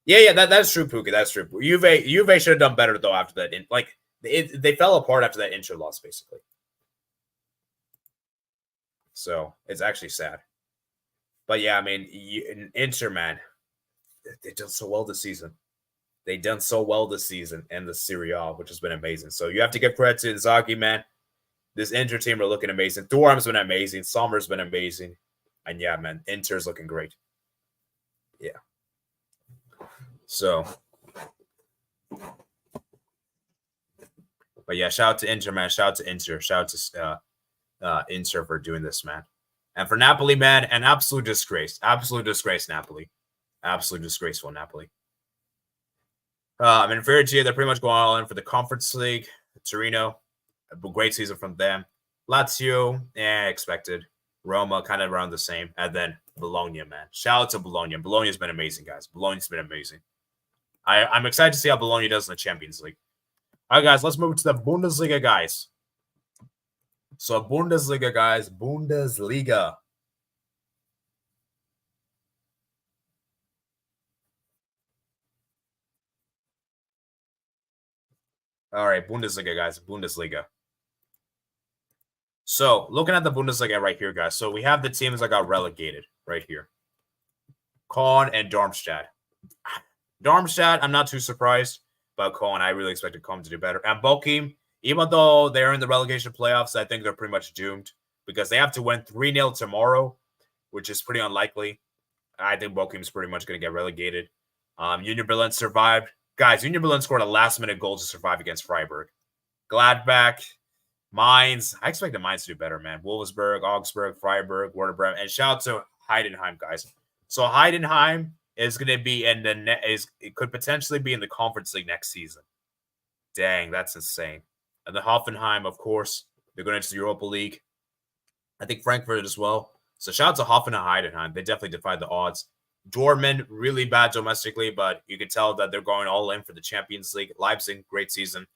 Yeah, that's true, Puka. That's true. Juve should have done better though after that. They fell apart after that Inter loss, basically. So it's actually sad. But yeah, I mean, Inter, man, they've done so well this season. They've done so well this season in the Serie A, which has been amazing. So you have to give credit to Inzaghi, man. This Inter team are looking amazing. Thuram's been amazing. Sommer's been amazing. And yeah, man, Inter's looking great. Yeah. So, but yeah, shout out to Inter, man. Shout out to Inter. Shout out to Inter for doing this, man. And for Napoli, man, an absolute disgrace. Absolute disgrace, Napoli. Absolute disgraceful, Napoli. In Fiorentina, they're pretty much going all in for the Conference League. Torino, a great season from them. Lazio, expected. Roma, kind of around the same. And then Bologna, man. Shout out to Bologna. Bologna's been amazing, guys. Bologna's been amazing. I'm excited to see how Bologna does in the Champions League. All right, guys, let's move to the Bundesliga, guys. So Bundesliga, guys. Bundesliga. All right, Bundesliga, guys. Bundesliga. So looking at the Bundesliga right here, guys. So we have the teams that got relegated right here. Köln and Darmstadt. Darmstadt, I'm not too surprised. But Köln, I really expected Köln to do better. And Bochum, even though they're in the relegation playoffs, I think they're pretty much doomed because they have to win 3-0 tomorrow, which is pretty unlikely. I think Bochum's pretty much going to get relegated. Union Berlin survived. Guys, Union Berlin scored a last-minute goal to survive against Freiburg. Gladbach, Mainz. I expected Mainz to do better, man. Wolfsburg, Augsburg, Freiburg, Werder Bremen. And shout out to Heidenheim, guys. So Heidenheim is going to be in the it could potentially be in the Conference League next season. Dang, that's insane. And the Hoffenheim, of course, they're going into the Europa League. I think Frankfurt as well. So shout out to Hoffenheim and Heidenheim. They definitely defied the odds. Dortmund, really bad domestically, but you can tell that they're going all in for the Champions League. Leipzig, great season.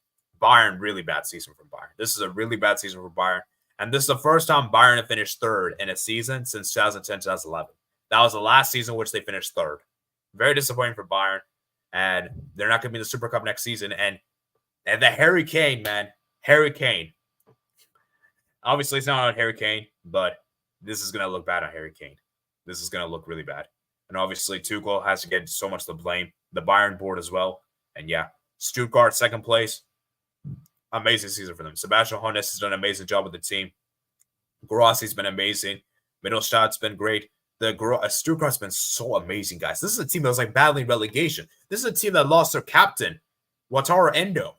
Bayern, really bad season for Bayern. This is a really bad season for Bayern. And this is the first time Bayern have finished third in a season since 2010-2011. That was the last season in which they finished third. Very disappointing for Bayern. And they're not going to be in the Super Cup next season. And the Harry Kane, man. Harry Kane. Obviously, it's not on Harry Kane, but this is going to look bad on Harry Kane. This is going to look really bad. And obviously, Tuchel has to get so much to blame. The Bayern board as well. And yeah, Stuttgart, second place. Amazing season for them. Sebastian Hoeneß has done an amazing job with the team. Grassi's been amazing. Mittelstadt's been great. Stuttgart's been so amazing, guys. This is a team that was like battling relegation. This is a team that lost their captain, Wataru Endo.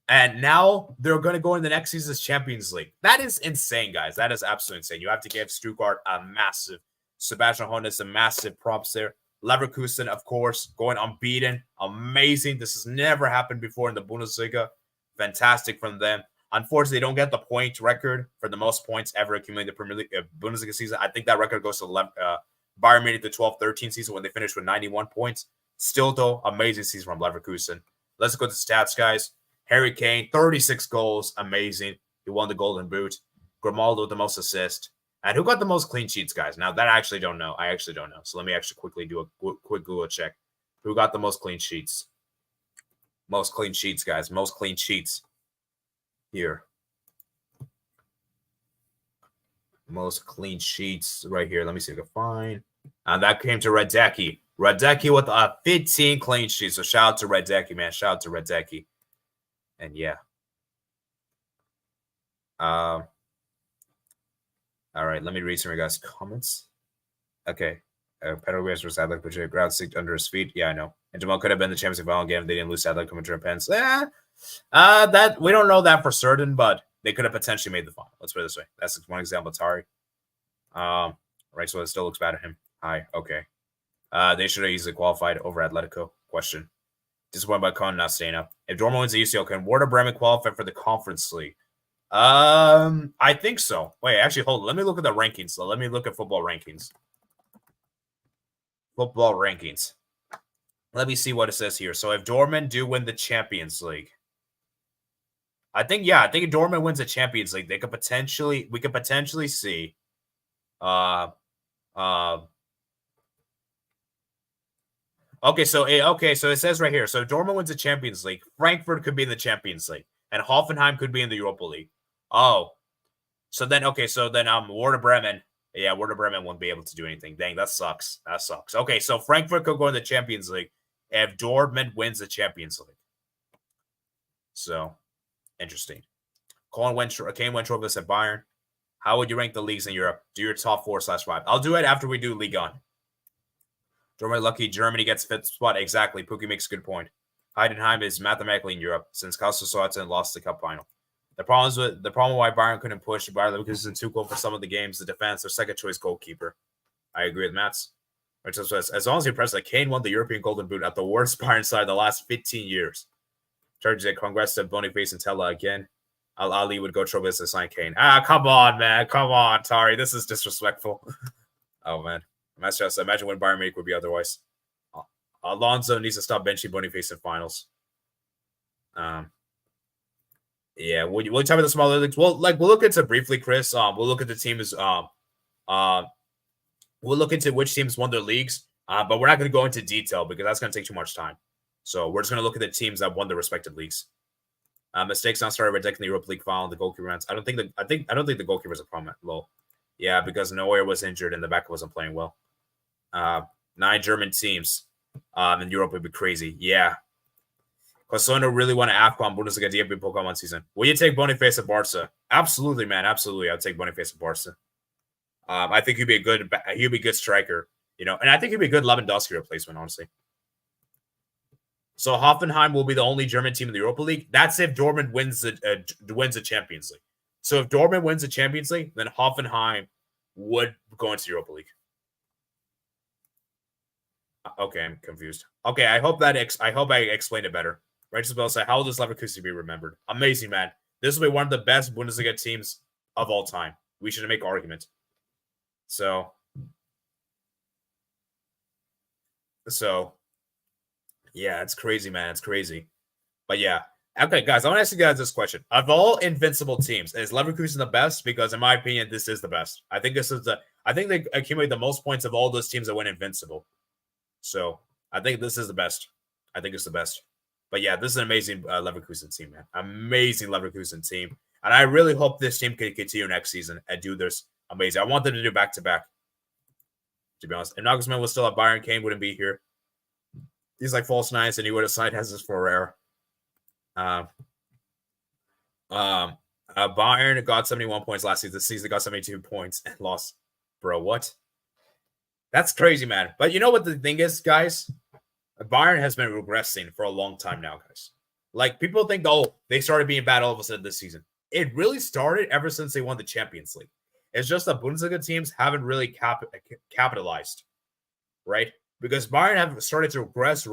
And now they're going to go in the next season's Champions League. That is insane, guys. That is absolutely insane. You have to give Stuttgart a massive, Sebastian Hoeneß a massive props there. Leverkusen, of course, going unbeaten. Amazing. This has never happened before in the Bundesliga. Fantastic from them. Unfortunately, they don't get the point record for the most points ever accumulated in the Premier League Bundesliga season. I think that record goes to Bayern Munich the 12-13 season when they finished with 91 points. Still, though, amazing season from Leverkusen. Let's go to stats, guys. Harry Kane, 36 goals. Amazing. He won the Golden Boot. Grimaldo, the most assists. And who got the most clean sheets, guys? Now, that I actually don't know. So let me actually quickly do a quick Google check. Who got the most clean sheets? Most clean sheets, guys. Most clean sheets. Here. Most clean sheets right here. Let me see if I can find. And that came to Radecki. Radecki with 15 clean sheets. So shout out to Radecki, man. Shout out to Radecki. And yeah. All right, let me read some of you guys' comments. Okay. Pedro Guerrero versus Adler, but ground sicked under his feet. Yeah, I know. And Jamal could have been the Champions League final game if they didn't lose Adler coming to pens. That we don't know that for certain, but they could have potentially made the final. Let's put it this way. That's one example. Tari. Right, so it still looks bad at him. Hi, okay. They should have easily qualified over Atletico. Question. Disappointed by Köln not staying up. If Dortmund wins the UCL, can Werder Bremen qualify for the Conference League? I think so. Wait, actually, hold on. Let me look at the rankings. So let me look at football rankings. Football rankings. Let me see what it says here. So if Dortmund do win the Champions League, I think if Dortmund wins the Champions League, we could potentially see Okay, so it says right here. So if Dortmund wins the Champions League, Frankfurt could be in the Champions League, and Hoffenheim could be in the Europa League. Oh, so then Werder Bremen. Yeah, Werder Bremen won't be able to do anything. Dang, that sucks. Okay, so Frankfurt could go in the Champions League if Dortmund wins the Champions League. So, interesting. Kane Wentworth versus at Bayern. How would you rank the leagues in Europe? Do your top 4/5. I'll do it after we do Ligue 1. Dortmund lucky Germany gets fifth spot. Exactly. Pookie makes a good point. Heidenheim is mathematically in Europe since Kaiserslautern lost the cup final. The problem why Bayern couldn't push Bayern because it's too cool for some of the games. The defense, their second choice goalkeeper. I agree with Mats. As long as you press that Kane won the European Golden Boot at the worst Bayern side the last 15 years. Turkey said congrats to Boniface and Tella again. Al Ali would go Trobis to sign Kane. Come on, man. Come on, Tari. This is disrespectful. Oh, man. Imagine when Bayern Munich would be otherwise. Alonso needs to stop benching Boniface in finals. Yeah, we'll talk about the smaller leagues. We'll look into briefly, Chris. We'll look at the teams. We'll look into which teams won their leagues. But we're not going to go into detail because that's going to take too much time. So we're just going to look at the teams that won their respective leagues. Mistakes not started by taking the Europa League final. The goalkeeper runs. I don't think the goalkeeper is a problem. Well, yeah, because Neuer was injured and the back wasn't playing well. 9 German teams in Europe would be crazy. Yeah. Barcelona really want to AFCON Bundesliga DFB Pokal one season. Will you take Boniface at Barca? Absolutely, man. Absolutely. I'll take Boniface at Barca. I think he'd be a good striker, you know, and I think he'd be a good Lewandowski replacement, honestly. So Hoffenheim will be the only German team in the Europa League. That's if Dortmund wins the Champions League. So if Dortmund wins the Champions League, then Hoffenheim would go into the Europa League. Okay, I'm confused. Okay, I hope I explained it better. Righteous Bell said, how will this Leverkusen be remembered? Amazing, man. This will be one of the best Bundesliga teams of all time. We should make argument. So, yeah, it's crazy, man. It's crazy. But yeah. Okay, guys, I want to ask you guys this question. Of all Invincible teams, is Leverkusen the best? Because in my opinion, this is the best. I think they accumulate the most points of all those teams that went Invincible. So I think this is the best. I think it's the best. But yeah, this is an amazing Leverkusen team, man. Amazing Leverkusen team. And I really hope this team can continue next season and do this amazing. I want them to do back-to-back, to be honest. If Nagelsmann was still at Bayern, Kane wouldn't be here. He's like false nines, and he would have signed Hezes for rare. Bayern got 71 points last season. This season they got 72 points and lost. Bro, what? That's crazy, man. But you know what the thing is, guys? Bayern has been regressing for a long time now, guys. Like, people think, oh, they started being bad all of a sudden this season. It really started ever since they won the Champions League. It's just that Bundesliga teams haven't really capitalized, right? Because Bayern have started to regress,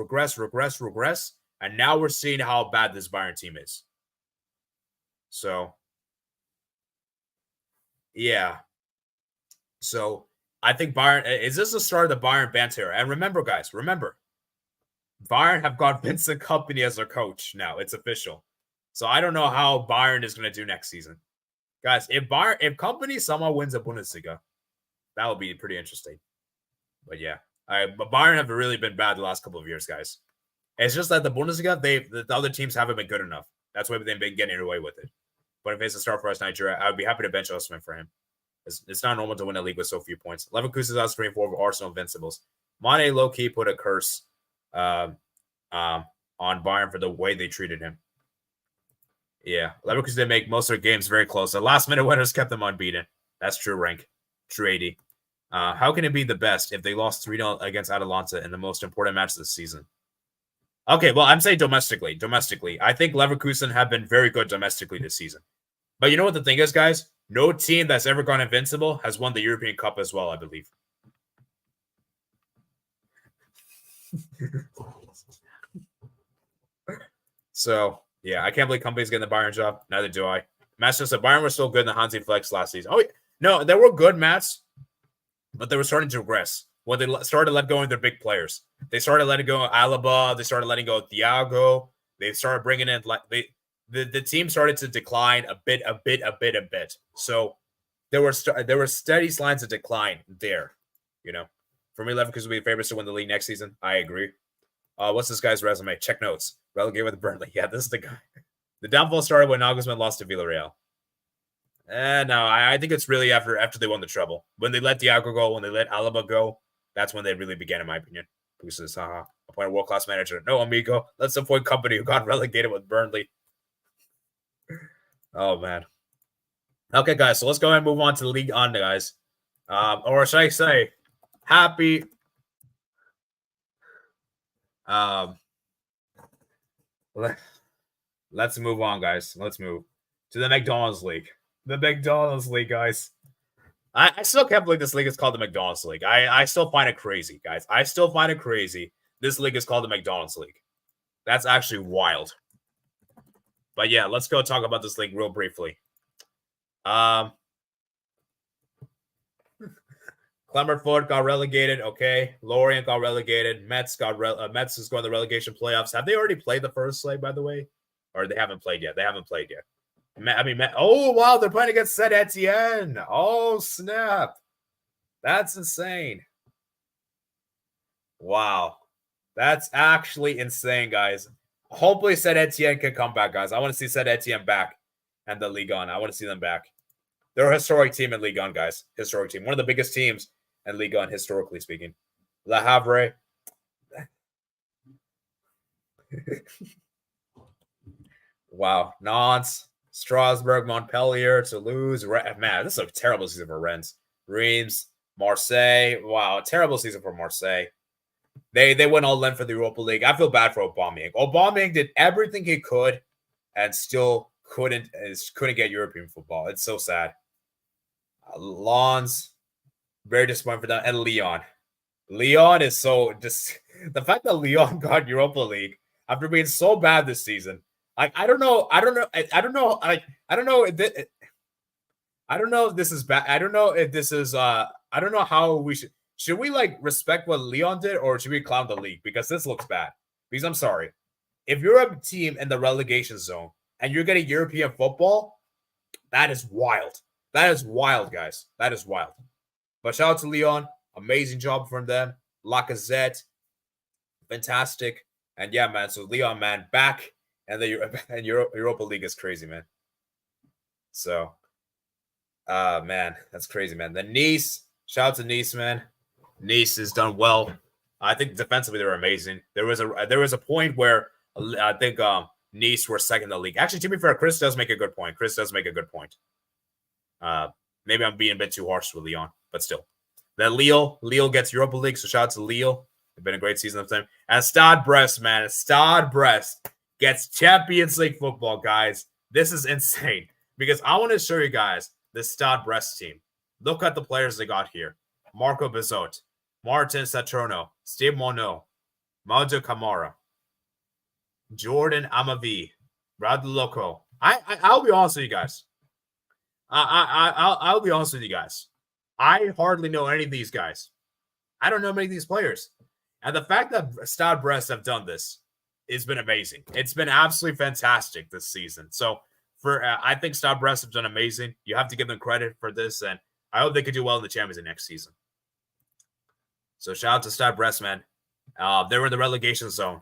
and now we're seeing how bad this Bayern team is. So, yeah. So, I think Bayern, is this the start of the Bayern banter? And remember, guys, Bayern have got Vincent Kompany as their coach now. It's official. So I don't know how Bayern is going to do next season. Guys, if Kompany somehow wins a Bundesliga, that would be pretty interesting. But yeah, but Bayern have really been bad the last couple of years, guys. It's just that the Bundesliga, the other teams haven't been good enough. That's why they've been getting away with it. But if it's a start for us, Nigeria, I would be happy to bench Osman for him. It's not normal to win a league with so few points. Leverkusen is out screen for Arsenal Invincibles. Mane low-key put a curse on Bayern for the way they treated him. Yeah, Leverkusen did make most of their games very close. The last-minute winners kept them unbeaten. That's true rank. True 80. How can it be the best if they lost 3-0 against Atalanta in the most important match of the season? Okay, well, I'm saying domestically. I think Leverkusen have been very good domestically this season. But you know what the thing is, guys? No team that's ever gone invincible has won the European Cup as well, I believe. So, yeah, I can't believe Kompany's getting the Bayern job. Neither do I. Matt just said Bayern was still good in the Hansi Flex last season. Oh, no, they were good, Mats, but they were starting to regress when they started letting go of their big players. They started letting go of Alaba. They started letting go of Thiago. They started bringing in the team started to decline a bit. So there were steady signs of decline there. You know, for me, Leverkusen will be favorites to win the league next season. I agree. What's this guy's resume? Check notes. Relegated with Burnley. Yeah, this is the guy. The downfall started when Nagelsmann lost to Villarreal. No, I think it's really after they won the treble. When they let Thiago go, when they let Alaba go, that's when they really began, in my opinion. Who says, appoint a world-class manager. No, amigo. Let's appoint Kompany who got relegated with Burnley. Oh, man. Okay, guys, so let's go ahead and move on to the Ligue 1, guys. Or should I say, happy... Let's move on, guys. Let's move to the McDonald's League. The McDonald's League, guys. I still can't believe this league is called the McDonald's League. I still find it crazy, guys. I still find it crazy. This league is called the McDonald's League. That's actually wild. But yeah, let's go talk about this league real briefly. Clermont got relegated. Okay, Lorient got relegated. Metz Metz is going to the relegation playoffs. Have they already played the first leg, by the way, or they haven't played yet? They haven't played yet. Oh, wow, they're playing against Saint Etienne. Oh, snap. That's insane. Wow. That's actually insane, guys. Hopefully Saint Etienne can come back, guys. I want to see Saint Etienne back and the Ligue 1. I want to see them back. They're a historic team in Ligue 1, guys. Historic team. One of the biggest teams in Ligue 1, historically speaking. Le Havre. Wow. Nantes, Strasbourg, Montpellier, Toulouse. Man, this is a terrible season for Rennes. Reims, Marseille. Wow, terrible season for Marseille. They went all in for the Europa League. I feel bad for Aubameyang. Aubameyang did everything he could and still couldn't get European football. It's so sad. Lens, very disappointing for them. And Lyon. Lyon is so the fact that Lyon got Europa League after being so bad this season. Like, I don't know if this is bad. I don't know if this is I don't know how we should we like respect what Lyon did, or should we clown the league? Because this looks bad. Because I'm sorry. If you're a team in the relegation zone and you're getting European football, that is wild. That is wild, guys. That is wild. But shout out to Lyon. Amazing job from them. Lacazette. Fantastic. And yeah, man. So Lyon, man, back. And the Europa League is crazy, man. So, man, that's crazy, man. The Nice, shout out to Nice, man. Nice has done well. I think defensively they were amazing. There was a point where I think Nice were second in the league. Actually, to be fair, Chris does make a good point. Maybe I'm being a bit too harsh with Lyon, but still. Then Lille gets Europa League, so shout out to Lille. It's been a great season of them. And Stade Brest, man. Stade Brest gets Champions League football, guys. This is insane because I want to show you guys the Stade Brest team. Look at the players they got here. Marco Bizot, Martin Saturno, Steve Monod, Maudo Camara, Jordan Amavi, Brad Loco. I'll be honest with you guys. I'll be honest with you guys. I hardly know any of these guys. I don't know many of these players. And the fact that Stade Brest have done this, it's been amazing. It's been absolutely fantastic this season. So I think Stade Brest have done amazing. You have to give them credit for this, and I hope they could do well in the Champions League next season. So shout out to Stade Brest, man. They were in the relegation zone.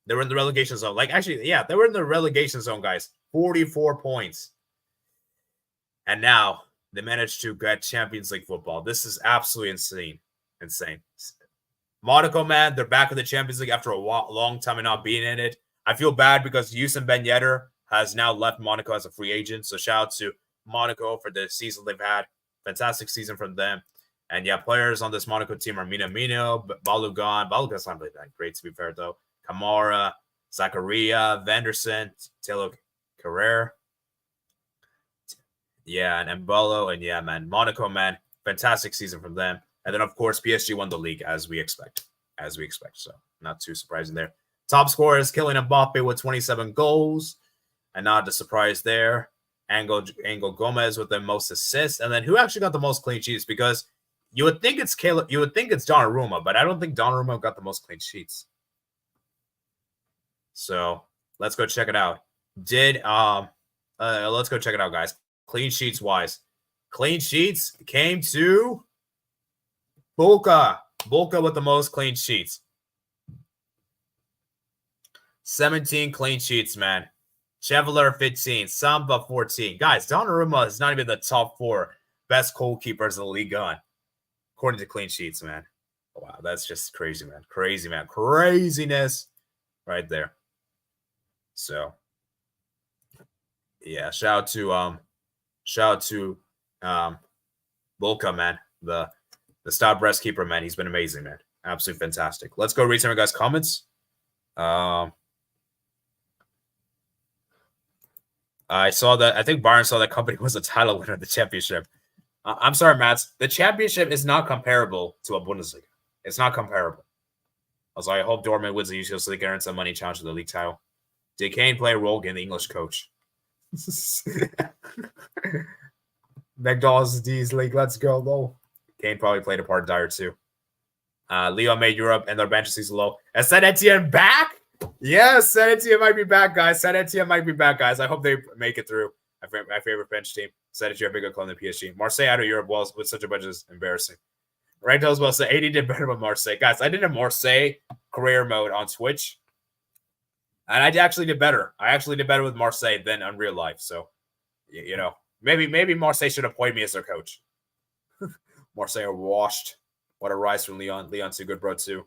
Like, actually, yeah, they were in the relegation zone, guys. 44 points. And now they managed to get Champions League football. This is absolutely insane. Monaco, man, they're back in the Champions League after a long time of not being in it. I feel bad because Youssef Ben Yedder has now left Monaco as a free agent. So shout out to Monaco for the season they've had. Fantastic season from them. And yeah, players on this Monaco team are Minamino, Balogun. Balogun's not really that great, to be fair, though. Kamara, Zakaria, Vanderson, Taylor Carrere. Yeah, and Mbolo. And yeah, man, Monaco, man, fantastic season from them. And then, of course, PSG won the league as we expect. So not too surprising there. Top scorer is Kylian Mbappe with 27 goals. And not a surprise there. Angel Gomez with the most assists. And then who actually got the most clean sheets? Because you would think it's Donnarumma, but I don't think Donnarumma got the most clean sheets. So let's go check it out. Let's go check it out, guys. Clean sheets wise. Clean sheets came to Bulka with the most clean sheets. 17 clean sheets, man. Chevalier 15, Samba 14. Guys, Donnarumma is not even the top 4 best goalkeepers in the league according to clean sheets, man. Wow, that's just crazy, man. Craziness right there. So, yeah, shout out to Bulka, man. The Stade Brest keeper, man. He's been amazing, man. Absolutely fantastic. Let's go read some of you guys' comments. I think Bayern saw that company was a title winner of the championship. I'm sorry, Mats. The championship is not comparable to a Bundesliga. It's not comparable. Also, I hope Dortmund wins the UCL so they can earn some money challenge to the league title. Did Kane play a role in the English coach? McDonald's D's League. Let's go, though. Kane probably played a part in Dyer, too. Leo made Europe and their bench season low. And Saint Etienne back? Yes, Saint Etienne might be back, guys. I hope they make it through. My favorite French team. Said that you're a bigger club than PSG. Marseille out of Europe was with such a budget is embarrassing. Right tells well say 80 did better with Marseille. Guys, I did a Marseille career mode on Twitch. And I actually did better. I actually did better with Marseille than on real life. So, you know, maybe Marseille should appoint me as their coach. Marseille are washed. What a rise from Lyon. Lyon's too good, bro, too.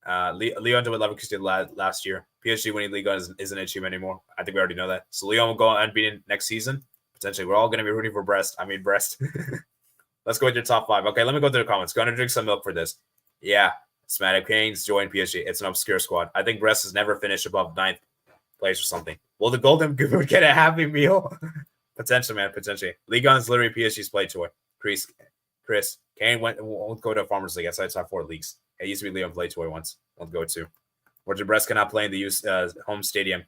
Lyon did what Leverkusen did last year. PSG winning Liga isn't an achievement anymore. I think we already know that. So Lyon will go unbeaten next season. Potentially, we're all going to be rooting for Brest. Let's go with your top 5. Okay, let me go through the comments. Going to drink some milk for this. Yeah, Smatic Canes join PSG. It's an obscure squad. I think Brest has never finished above 9th place or something. Will the Golden Goon get a Happy Meal? Potentially, man. Potentially. Ligue is literally PSG's play toy. Chris, Kane won't go to a Farmers League outside top 4 leagues. It used to be Lyon play toy once. Won't go to. Roger Brest cannot play in the home stadium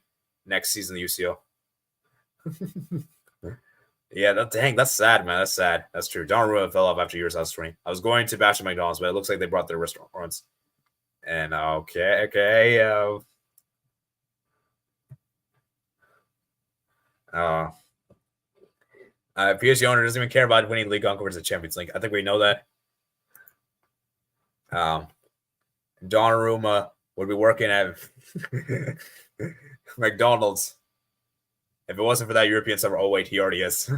next season, the UCL. Yeah, that's sad, man. That's sad. That's true. Donnarumma fell off after years. I was going to bash McDonald's, but it looks like they brought their restaurants. And okay. PSG owner doesn't even care about winning Ligue 1 compared to the Champions League. I think we know that. Donnarumma would be working at McDonald's. If it wasn't for that European summer, oh wait, he already is.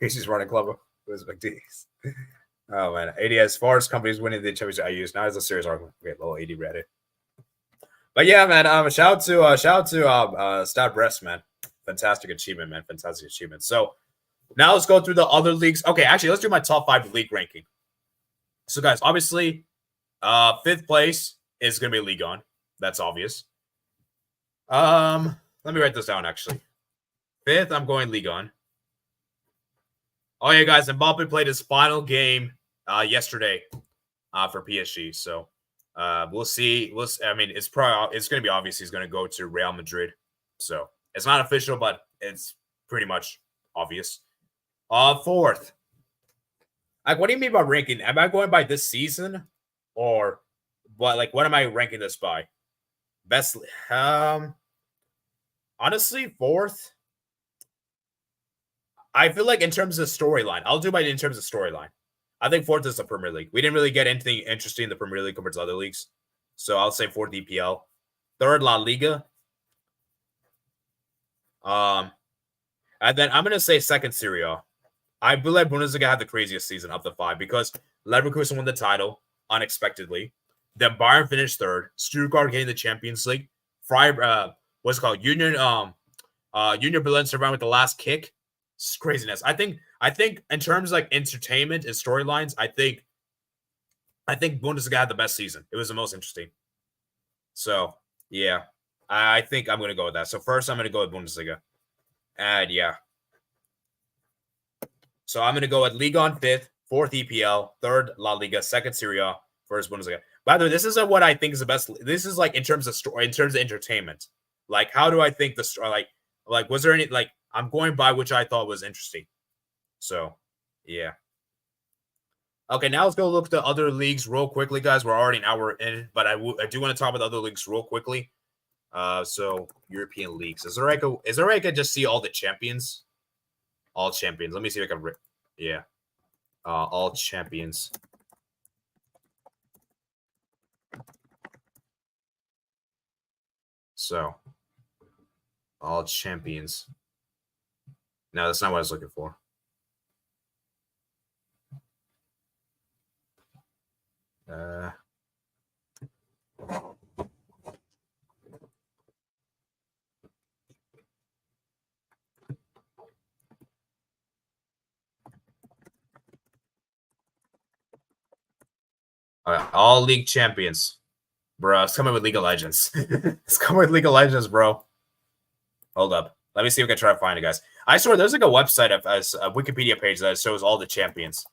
He's just running club with McD's. Oh man, 80 as far as companies winning the championship, I use not as a serious argument. Okay, little 80 Reddit. But yeah, man, shout out to Stade Brest, man. Fantastic achievement, man. Fantastic achievement. So now let's go through the other leagues. Okay, actually, let's do my top 5 league ranking. So guys, obviously, 5th place is gonna be Ligue 1. That's obvious. Let me write this down, actually. 5th, I'm going Ligue 1. Oh, yeah, guys. Mbappe played his final game yesterday for PSG. So we'll see. I mean, it's going to be obvious he's going to go to Real Madrid. So it's not official, but it's pretty much obvious. 4th. Like, what do you mean by ranking? Am I going by this season? Or what? Like, what am I ranking this by? Best... Honestly, 4th, I feel like in terms of storyline, I'll do in terms of storyline. I think 4th is the Premier League. We didn't really get anything interesting in the Premier League compared to other leagues. So I'll say 4th EPL. 3rd, La Liga. And then I'm going to say 2nd Serie A. I believe Bundesliga had the craziest season of the 5 because Leverkusen won the title unexpectedly. Then Bayern finished 3rd. Stuttgart getting the Champions League. Freiburg... what's it called? Union Berlin survived with the last kick. It's craziness. I think in terms of like entertainment and storylines, I think Bundesliga had the best season. It was the most interesting. So yeah, I think I'm gonna go with that. So first I'm gonna go with Bundesliga. And yeah. So I'm gonna go with Liga on 5th, 4th EPL, 3rd La Liga, 2nd Serie A, 1st Bundesliga. By the way, this is what I think is the best. This is like in terms of story, in terms of entertainment. Like, how do I think the story? Like, was there any like? I'm going by which I thought was interesting. So, yeah. Okay, now let's go look at the other leagues real quickly, guys. We're already an hour in, but I do want to talk about the other leagues real quickly. So European leagues. Is there I could just see all the champions? All champions. Let me see if I can. Yeah. All champions. So. All champions. No, that's not what I was looking for. All league champions. Bro, it's coming with League of Legends. It's coming with League of Legends, bro. Hold up. Let me see if I can try to find it, guys. I swear there's like a website of a Wikipedia page that shows all the champions.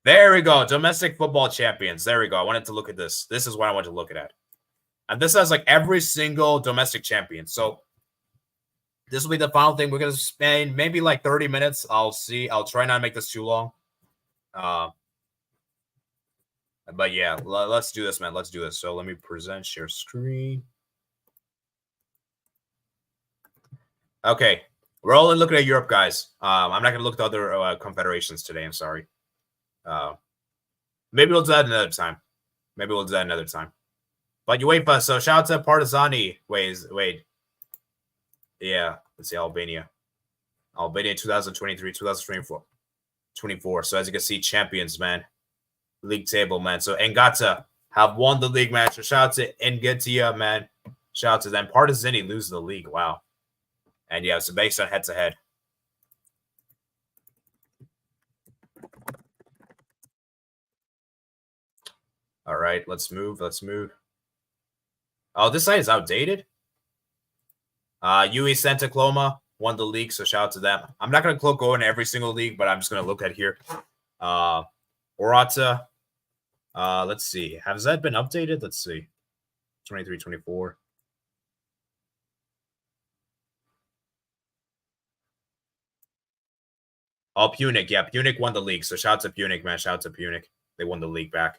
There we go. Domestic football champions. There we go. I wanted to look at this. This is what I want to look at. And this has like every single domestic champion. So this will be the final thing. We're going to spend maybe like 30 minutes. I'll see. I'll try not to make this too long. But yeah, let's do this, man. Let's do this. So let me present share screen. Okay, we're only looking at Europe, guys. I'm not gonna look at other confederations today. I'm sorry. Maybe we'll do that another time. But UEFA. So shout out to Partizani. Wait. Yeah, let's see Albania. 2023, 2024. So as you can see, champions, man. League table, man. So Ngata have won the league, man. So shout out to Ngatia, man. Shout out to them. Partizani lose the league. Wow. And yeah, so based on head-to-head. All right, let's move. Oh, this site is outdated. UE Santa Cloma won the league, so shout out to them. I'm not going to go into every single league, but I'm just going to look at here. Orata. Let's see. Has that been updated? Let's see. 23, 24. Oh, Punic. Yeah, Punic won the league. So shout out to Punic, man. Shout out to Punic. They won the league back.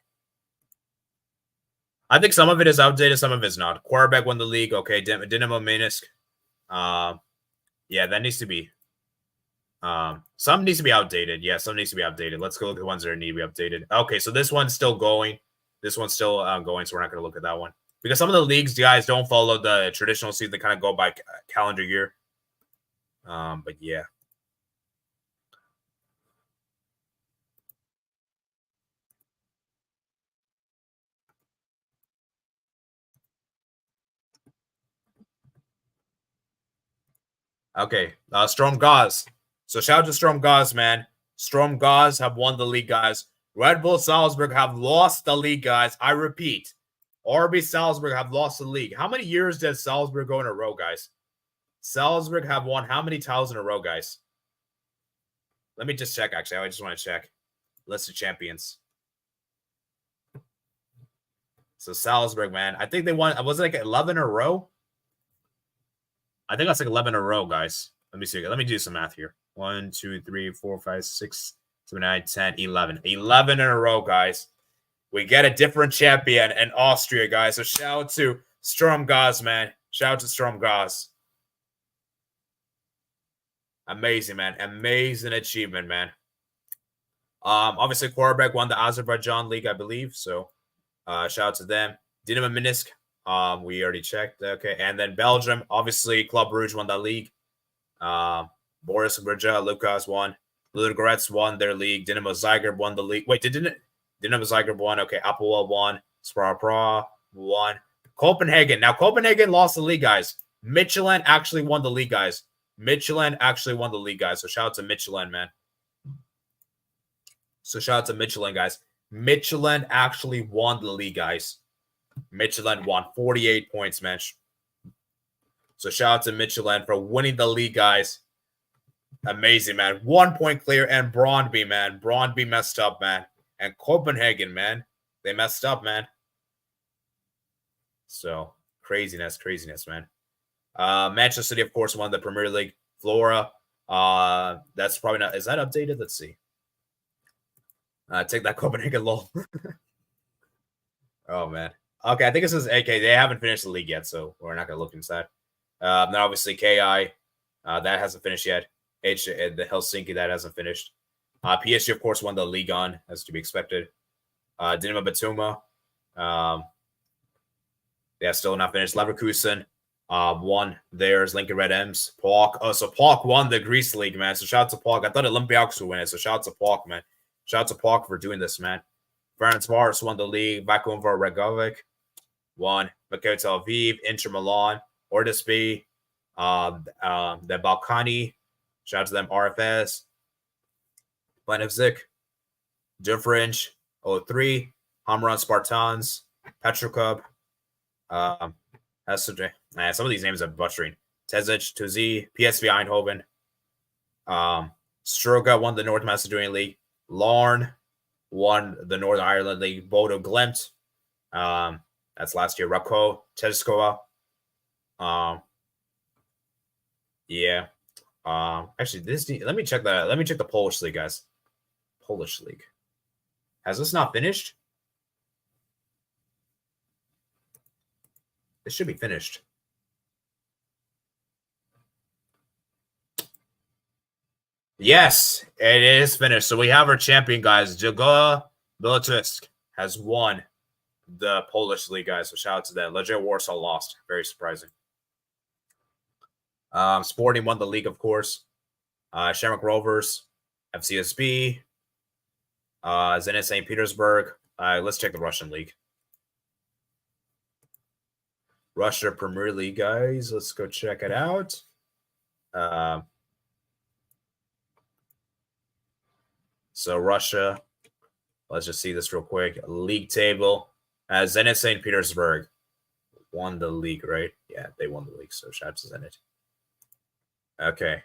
I think some of it is outdated, some of it is not. Quarterback won the league. Okay, Dinamo Minsk. Yeah, that needs to be. Some needs to be outdated. Yeah, some needs to be updated. Let's go look at the ones that need to be updated. Okay, so this one's still going. This one's still going, so we're not going to look at that one. Because some of the leagues, guys, don't follow the traditional season. They kind of go by calendar year. But yeah. Okay, Sturm Graz. So shout out to Sturm Graz, man. Sturm Graz have won the league, guys. Red Bull Salzburg have lost the league, guys. I repeat, RB Salzburg have lost the league. How many years did Salzburg go in a row, guys? Salzburg have won how many titles in a row, guys? Let me just check, actually. I just want to check. List of champions. So Salzburg, man. I think they won. Was it like 11 in a row? I think that's like 11 in a row, guys. Let me see. Let me do some math here. 1, 2, 3, 4, 5, 6, 7, 9, 10, 11. 11 in a row, guys. We get a different champion in Austria, guys. So shout out to Sturm Graz, man. Shout out to Sturm Graz. Amazing, man. Amazing achievement, man. Obviously, quarterback won the Azerbaijan League, I believe. So shout out to them. Dinamo Minsk. We already checked. Okay. And then Belgium, obviously, Club Brugge won that league. Boris Brugge, Lucas won. Ludogorets won their league. Dinamo Zagreb won the league. Wait, Dinamo Zagreb won. Okay. Apoel won. Spar Praha won. Copenhagen. Now, Copenhagen lost the league, guys. Michelin actually won the league, guys. So shout out to Michelin, man. So shout out to Michelin, guys. Michelin actually won the league, guys. Michelin won 48 points, man. So shout out to Michelin for winning the league, guys. Amazing, man. 1 point clear. And Brøndby, man. Brøndby messed up, man. And Copenhagen, man. They messed up, man. So craziness, man. Manchester City, of course, won the Premier League. Flora. That's probably not. Is that updated? Let's see. Take that Copenhagen lol. Oh, man. Okay, I think it says AK. They haven't finished the league yet, so we're not going to look inside. Then obviously KI, that hasn't finished yet. The Helsinki, that hasn't finished. PSG, of course, won the league on, as to be expected. Dinamo Batuma, yeah, still not finished. Leverkusen won theirs. Lincoln Red M's. PAOK. Oh, so PAOK won the Greece League, man. So shout out to PAOK. I thought Olympiacos would win it, so shout out to PAOK, man. Shout out to PAOK for doing this, man. Ferencváros won the league. Vancouver Reykjavik won. Maccabi Tel Aviv, Inter Milan, Ordisby, the Balkani. Shout out to them. RFS, Leipzig, Difference, 03, Hamran Spartans, Petrocub. Some of these names are butchering. Tezic, Tuzi, PSV Eindhoven. Struga won the North Macedonian League. Larne won the Northern Ireland League. Bodo Glimt. That's last year. Rako, Tezkova. Yeah. Actually, let me check that. Let me check the Polish league, guys. Polish league. Has this not finished? It should be finished. Yes, it is finished. So we have our champion, guys. Jagoa Milicic has won the Polish League, guys. So shout out to them. Legia Warsaw lost. Very surprising. Sporting won the league, of course. Shamrock Rovers, FCSB, Zenit St. Petersburg. Let's check the Russian league. Russia Premier League, guys. Let's go check it out. So Russia, let's just see this real quick. League table. Zenit St. Petersburg won the league, right? Yeah, they won the league. So shout out to Zenit. Okay.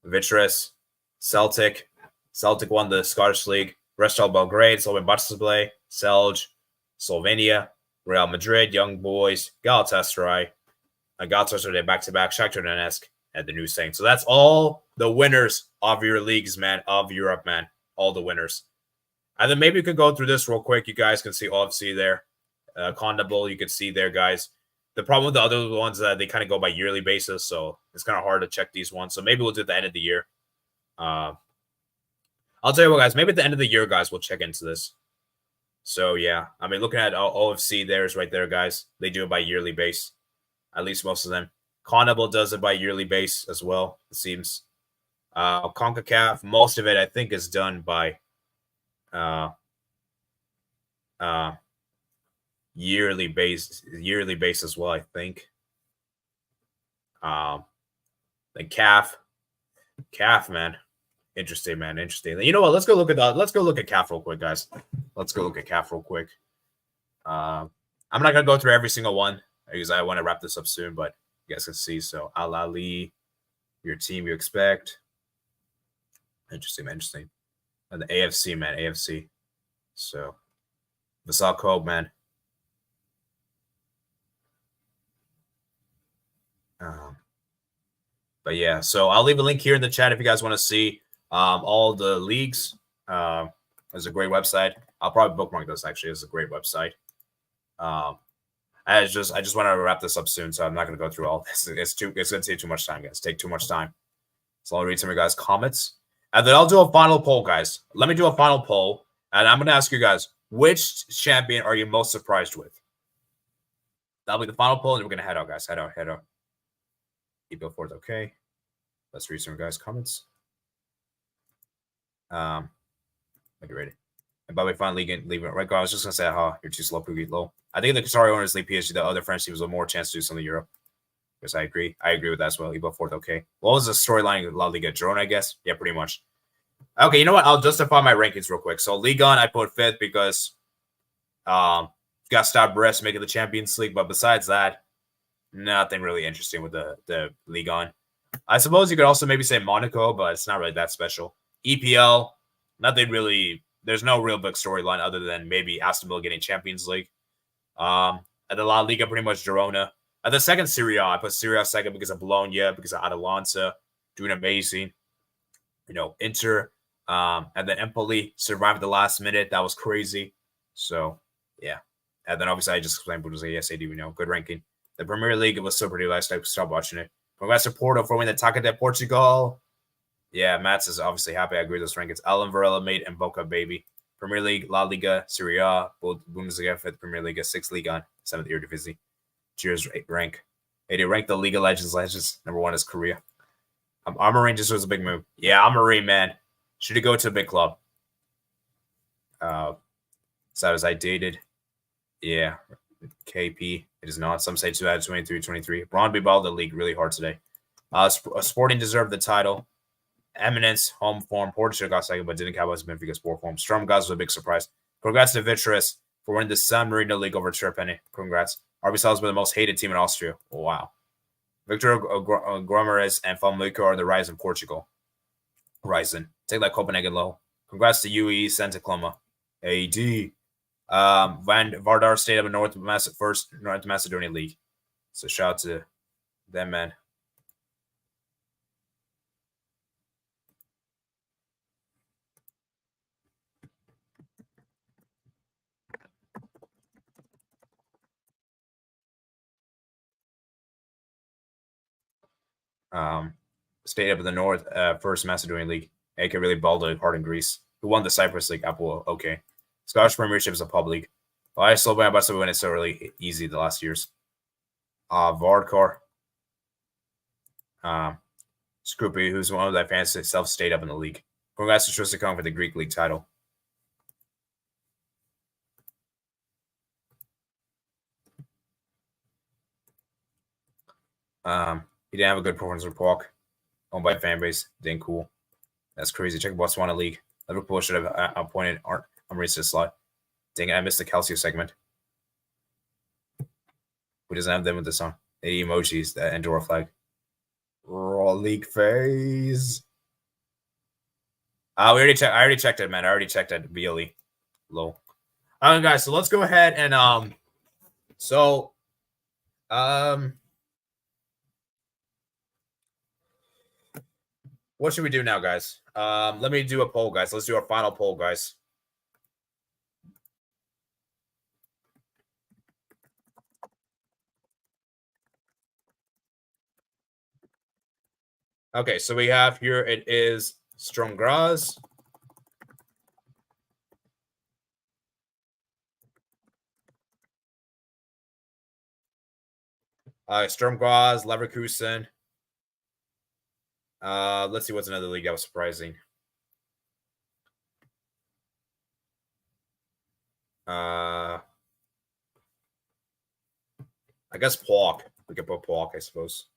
Vitesse, Celtic. Celtic won the Scottish League. Real Belgrade, Slovan Bratislava, Celje, Slovenia, Real Madrid, Young Boys, Galatasaray. Galatasaray back-to-back, Shakhtar Donetsk, and the new Saints. So that's all the winners of your leagues, man, of Europe, man. All the winners. And then maybe we could go through this real quick. You guys can see OFC there. Condable, you can see there, guys. The problem with the other ones is that they kind of go by yearly basis, so it's kind of hard to check these ones. So maybe we'll do it at the end of the year. I'll tell you what, guys. Maybe at the end of the year, guys, we'll check into this. So, yeah. I mean, looking at OFC, there's right there, guys. They do it by yearly base. At least most of them. Condable does it by yearly base as well, it seems. CONCACAF, most of it, I think, is done by yearly base as well, I think. Then CAF, man. Interesting, man. Interesting. You know what? Let's go look at CAF real quick, guys. Let's go look at CAF real quick. I'm not gonna go through every single one because I want to wrap this up soon, but you guys can see. So Al Ali, your team you expect. Interesting, man. Interesting. And the AFC, man. AFC. So Vasal Kobe, man. But yeah, so I'll leave a link here in the chat if you guys want to see all the leagues. It's a great website. I'll probably bookmark this. Actually, it's a great website. I just want to wrap this up soon, so I'm not going to go through all this. It's going to take too much time, guys. Take too much time. So I'll read some of you guys' comments, and then I'll do a final poll, guys. Let me do a final poll, and I'm going to ask you guys, which champion are you most surprised with? That'll be the final poll, and we're going to head out, guys. Head out. Keep it forth, okay. Let's read some of you guys' comments. Get ready. And by the way, finally leave it right. I was just gonna say, you're too slow, Poogie low. I think the Qatari owners league PSG, the other French teams have more chance to do something in Europe. Because I agree with that as well. Evo fourth, okay. What was the storyline in La Liga? Drone, I guess. Yeah, pretty much. Okay, you know what? I'll justify my rankings real quick. So Ligue 1, I put fifth because got Stade Brest making the Champions League, but besides that, nothing really interesting with the Ligue 1. I suppose you could also maybe say Monaco, but it's not really that special. EPL, nothing really. There's no real big storyline other than maybe Aston Villa getting Champions League. At the La Liga, pretty much Girona. At the second Serie A, I put Serie A second because of Bologna, because of Atalanta doing amazing. You know, Inter, and then Empoli survived the last minute. That was crazy. So, yeah. And then obviously I just explained Bundesliga. Yes, I do. You know, good ranking. The Premier League, it was still pretty last. I stopped watching it. Congrats to Porto for winning the Taça de Portugal. Yeah, Mats is obviously happy. I agree with those rankings. Alan Varela made and Boca, baby. Premier League, La Liga, Serie A, Bundesliga, 5th Premier League, 6th Ligue 1, 7th Eredivisie. Cheers, rank. Hey, they rank the League of Legends. Number 1 is Korea. Armory just was a big move. Yeah, Armory, man. Should he go to a big club? Sad as I dated. Yeah. KP. It is not. Some say 2 out of 23, 23. Ron Bibal, the league, really hard today. Sporting deserved the title. Eminence, home form. Portugal got second, but didn't capitalize Benfica's poor form. Sturm was a big surprise. Congrats to Vitesse for winning the San Marino League over Trepene. Congrats. RB Salzburg, the most hated team in Austria. Oh, wow. Victor Gromares and Famlico are the rise in Portugal. Rising. Take that Copenhagen low. Congrats to UE Santa Cloma. AD. Van Vardar stayed up in North Macedonia League. So shout out to them, man. State up in the north, First Macedonian League. AK really balled hard in Greece. Who won the Cyprus League? Apple. Okay. Scottish Premiership is a pub league. Why is Slovenia about to win it so really easy the last years? Vardkar. Scroopy, who's one of the fans itself, stayed up in the league. Congrats to Tristan for the Greek league title. He didn't have a good performance with Kwok. Owned by fan base. Didn't cool. That's crazy. Check Botswana League. Liverpool should have appointed Maurice to the slot. Dang it, I missed the Calcio segment. Who doesn't have them with this song? The emojis, the Andorra flag. Raw league phase. I already checked it, man. I already checked it. BLE. Low. Alright, guys, so let's go ahead and what should we do now, guys? Let me do a poll, guys. Let's do our final poll, guys. Okay, so we have here, it is Sturm Graz. Sturm Graz, Leverkusen. Let's see what's another league that was surprising. I guess Plock. We could put Plock, I suppose.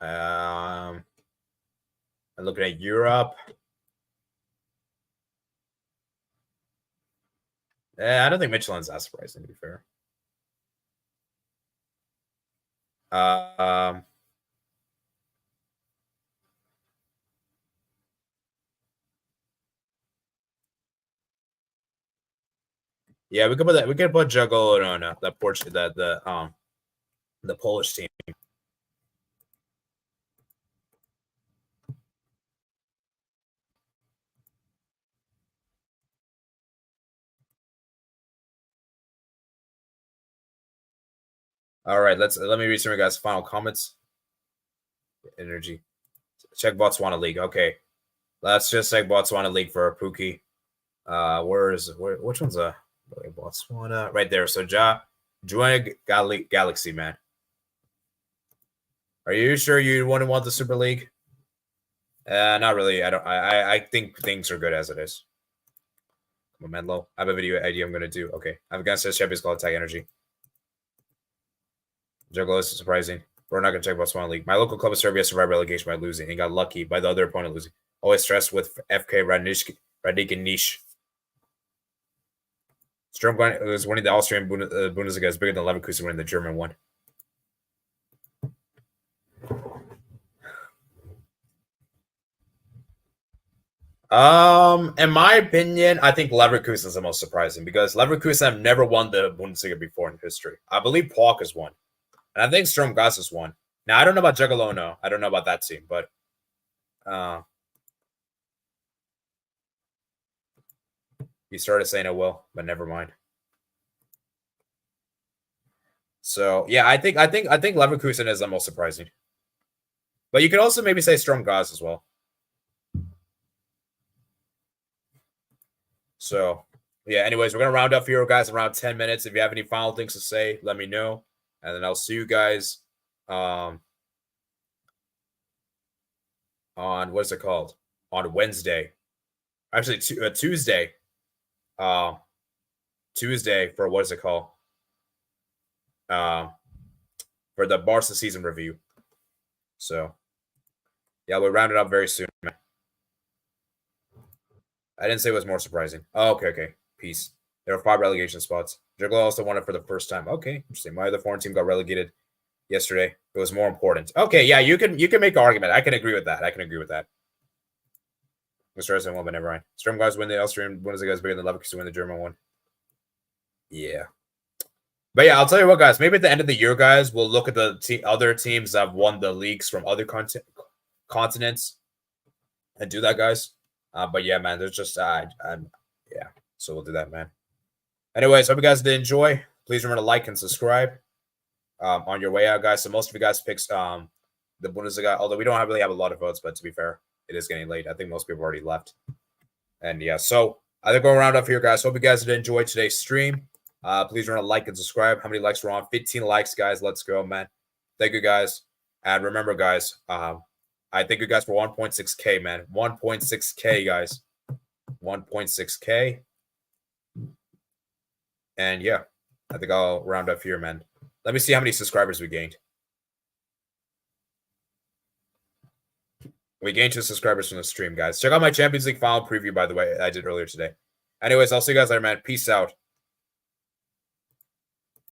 I'm looking at Europe. I don't think Michelin's that surprising, to be fair. Yeah, we could put that. We could put Juggle on that Portugal, the Polish team. All right, let me read some of you guys' final comments. Energy. Check Botswana League. Okay. Let's just check Botswana League for Pookie. Which one's Botswana? Right there. So join Galaxy, man. Are you sure you want the Super League? Not really. I think things are good as it is. Come on, Menlo. I have a video idea I'm gonna do. Okay. I'm gonna say Champions called Attack Energy. Juggalo is surprising. We're not going to check Botswana League. My local club of Serbia survived relegation by losing and got lucky by the other opponent losing. Always stressed with FK Radnik Niche. Sturm was winning the Austrian Bundesliga is bigger than Leverkusen winning the German one. In my opinion, I think Leverkusen is the most surprising because Leverkusen have never won the Bundesliga before in history. I believe Plock has won. And I think Sturm Graz has won. Now, I don't know about Juggalo. I don't know about that team, but he started saying it will, but never mind. So yeah, I think Leverkusen is the most surprising. But you could also maybe say Sturm Graz as well. So yeah, anyways, we're gonna round up here, guys, around 10 minutes. If you have any final things to say, let me know. And then I'll see you guys on what's it called? On Wednesday. Actually, Tuesday. Tuesday for what is it called? For the Barca season review. So yeah, we'll round it up very soon, man. I didn't say it was more surprising. Oh, okay. Peace. There are 5 relegation spots. Juggalo also won it for the first time. Okay, interesting. My other foreign team got relegated yesterday. It was more important. Okay, yeah, you can make an argument. I can agree with that. Mr. Essen won, but never mind. Sturm guys win the Austrian Bundesliga is bigger than Leverkusen win the German one. Yeah. But yeah, I'll tell you what, guys. Maybe at the end of the year, guys, we'll look at the other teams that have won the leagues from other continents and do that, guys. But yeah, man, there's just yeah. So we'll do that, man. Anyways, hope you guys did enjoy. Please remember to like and subscribe. on your way out, guys. So most of you guys picked the Bundesliga, although we don't really have a lot of votes, but to be fair, it is getting late. I think most people already left. And yeah, so I think we'll round up here, guys. Hope you guys did enjoy today's stream. Please remember to like and subscribe. How many likes we're on? 15 likes, guys. Let's go, man. Thank you, guys. And remember, guys, I thank you guys for 1.6K, man. 1.6K, guys. 1.6K. And yeah, I think I'll round up here, man. Let me see how many subscribers we gained. We gained 2 subscribers from the stream, guys. Check out my Champions League final preview, by the way, I did earlier today. Anyways, I'll see you guys later, man. Peace out.